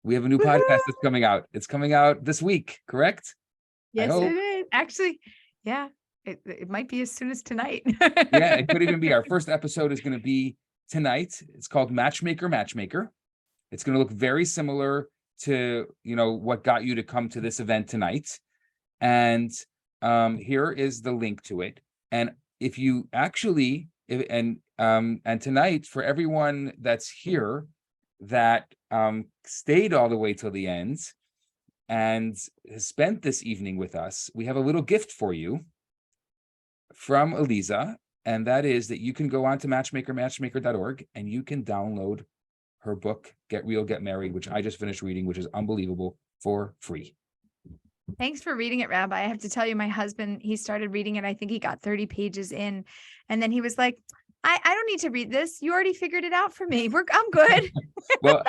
We have a new podcast that's coming out. It's coming out this week, correct? Yes, it is. Actually, yeah, it might be as soon as tonight. Yeah, it could even be. Our first episode is going to be tonight. It's called Matchmaker. It's going to look very similar to what got you to come to this event tonight, and here is the link to it. And if you actually and tonight, for everyone that's here that stayed all the way till the end and has spent this evening with us, we have a little gift for you from Aleeza, and that is that you can go on to matchmaker.org and you can download her book, Get Real, Get Married, which I just finished reading, which is unbelievable, for free. Thanks for reading it, Rabbi. I have to tell you, my husband, he started reading it. I think he got 30 pages in. And then he was like, I don't need to read this. You already figured it out for me. I'm good. Well,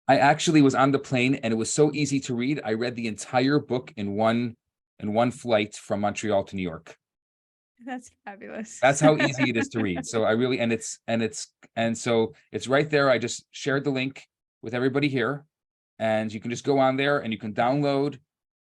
I actually was on the plane and it was so easy to read. I read the entire book in one flight from Montreal to New York. That's fabulous. That's how easy it is to read. So I really, and so it's right there. I just shared the link with everybody here, and you can just go on there and you can download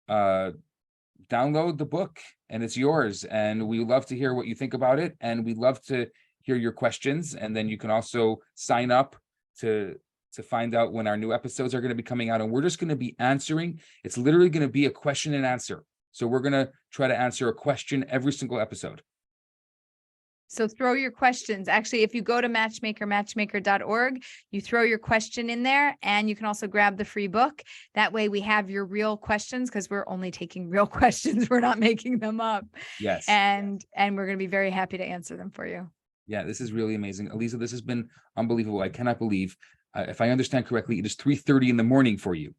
the book, and it's yours. And we love to hear what you think about it, and we love to hear your questions. And then you can also sign up to to find out when our new episodes are going to be coming out. And we're just going to be answering. It's literally going to be a question and answer. So we're going to try to answer a question every single episode. So throw your questions. Actually, if you go to matchmaker.org, you throw your question in there, and you can also grab the free book. That way we have your real questions, because we're only taking real questions. We're not making them up. Yes. And we're going to be very happy to answer them for you. Yeah, this is really amazing. Aleeza, this has been unbelievable. I cannot believe, if I understand correctly, it is 3:30 in the morning for you.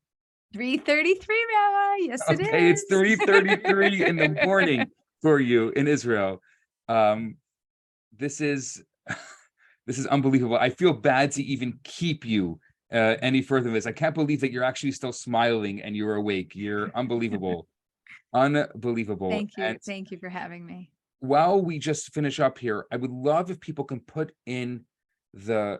3:33, Rabbi. Yes, it is. Okay, it's 3:33 in the morning for you in Israel. This is unbelievable. I feel bad to even keep you any further than this. I can't believe that you're actually still smiling and you're awake. You're unbelievable. Unbelievable. Thank you. And Thank you for having me. while we just finish up here, I would love if people can put in the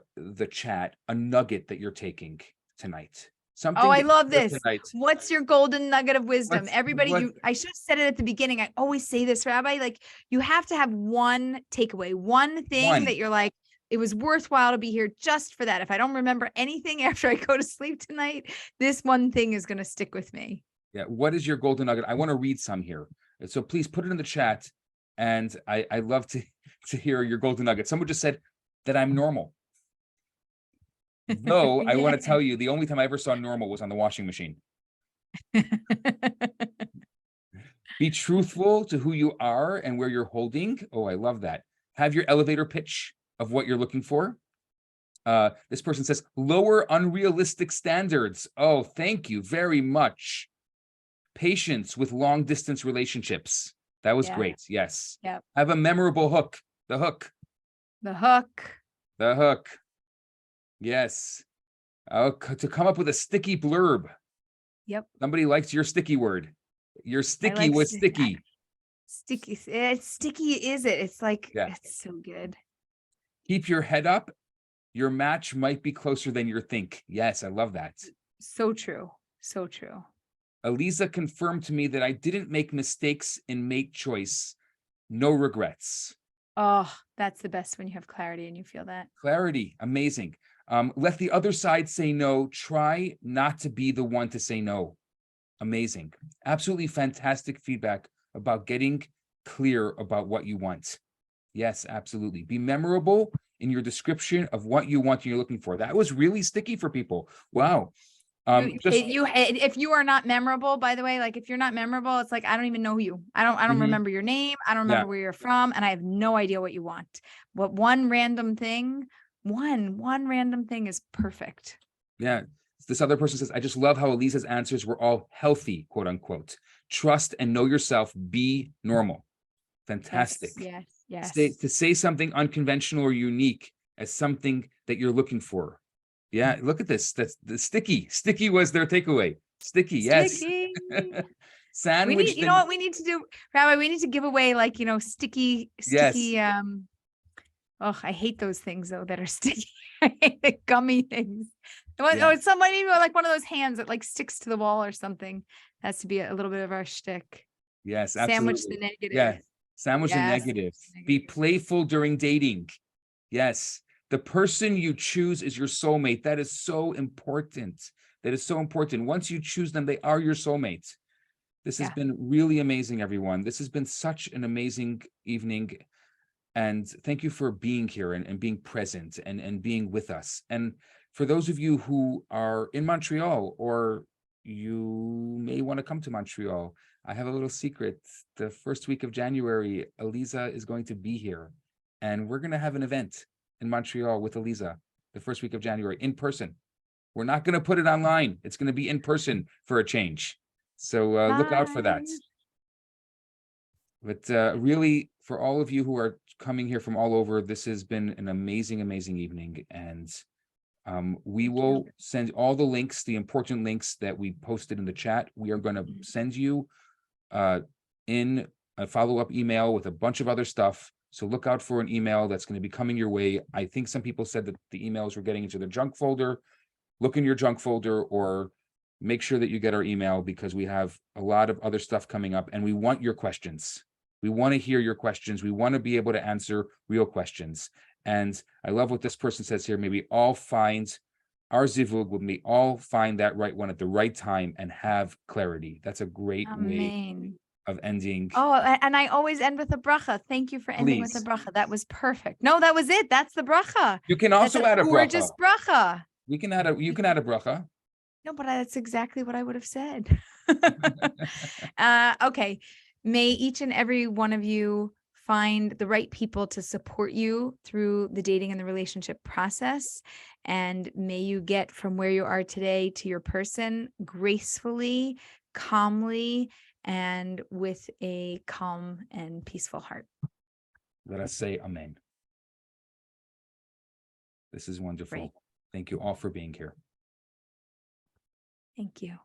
chat a nugget that you're taking tonight. Something. Oh, I that love you took this. tonight. What's your golden nugget of wisdom? What's- Everybody, what- I should have said it at the beginning. I always say this, Rabbi, like you have to have one takeaway, one thing One. that you're like, it was worthwhile to be here just for that. If I don't remember anything after I go to sleep tonight, this one thing is going to stick with me. Yeah. What is your golden nugget? I want to read some here. So please put it in the chat. And I love to hear your golden nugget. Someone just said that I'm normal. Though I want to tell you, the only time I ever saw normal was on the washing machine. Be truthful to who you are and where you're holding. Oh, I love that. Have your elevator pitch of what you're looking for. This person says, lower unrealistic standards. Oh, thank you very much. Patience with long distance relationships. That was great. Yes. Yep. Have a memorable hook. The hook. The hook. The hook. Yes. To come up with a sticky blurb. Yep. Somebody likes your sticky word. Your sticky like was sticky. Sticky. It's sticky, is it? It's like, Yeah. it's so good. Keep your head up. Your match might be closer than you think. Yes, I love that. So true. So true. Elisa confirmed to me that I didn't make mistakes in mate choice. No regrets. Oh, that's the best when you have clarity and you feel that. Clarity. Amazing. Let the other side say no. Try not to be the one to say no. Amazing. Absolutely fantastic feedback about getting clear about what you want. Yes, absolutely. Be memorable in your description of what you want and you're looking for. That was really sticky for people. Wow. If you are not memorable, by the way, like if you're not memorable, it's like I don't even know you. I don't remember your name. I don't remember where you're from, and I have no idea what you want. What one random thing is perfect. Yeah. This other person says, I just love how Elisa's answers were all healthy, quote unquote. Trust and know yourself. Be normal. Fantastic. Yes. To say something unconventional or unique as something that you're looking for. Yeah, look at this. That's the sticky. Sticky was their takeaway. Sticky, yes. Sandwich. You know what we need to do, Rabbi? We need to give away sticky. Yes. Oh, I hate those things though that are sticky. I hate the gummy things. Yeah. Oh, it's somebody like one of those hands that like sticks to the wall or something. Has to be a little bit of our shtick. Yes, absolutely. Sandwich the negative. Yeah, sandwich the negative. Be playful during dating. Yes. The person you choose is your soulmate. That is so important. That is so important. Once you choose them, they are your soulmate. This has been really amazing, everyone. This has been such an amazing evening. And thank you for being here and being present and being with us. And for those of you who are in Montreal, or you may want to come to Montreal, I have a little secret. The first week of January, Elisa is going to be here. And we're going to have an event in Montreal with Elisa the first week of January in person. We're not going to put it online. It's going to be in person for a change. So look out for that. But really, for all of you who are coming here from all over, this has been an amazing, amazing evening. And we will send all the links, the important links that we posted in the chat. We are going to send you in a follow-up email with a bunch of other stuff. So look out for an email that's going to be coming your way. I think some people said that the emails were getting into the junk folder. Look in your junk folder, or make sure that you get our email, because we have a lot of other stuff coming up and we want your questions. We want to hear your questions. We want to be able to answer real questions. And I love what this person says here. Maybe all find our zivug, when we all find that right one at the right time and have clarity. That's a great way Amen. of ending. Oh, and I always end with a bracha. Thank you for ending with a Please. bracha. That was perfect. No, that was it. That's the bracha. You can That's also a add a gorgeous bracha. bracha. You can add a bracha. No, but that's exactly what I would have said. Okay. May each and every one of you find the right people to support you through the dating and the relationship process. And may you get from where you are today to your person gracefully, calmly, and with a calm and peaceful heart. Let us say amen. This is wonderful. Great. Thank you all for being here. Thank you.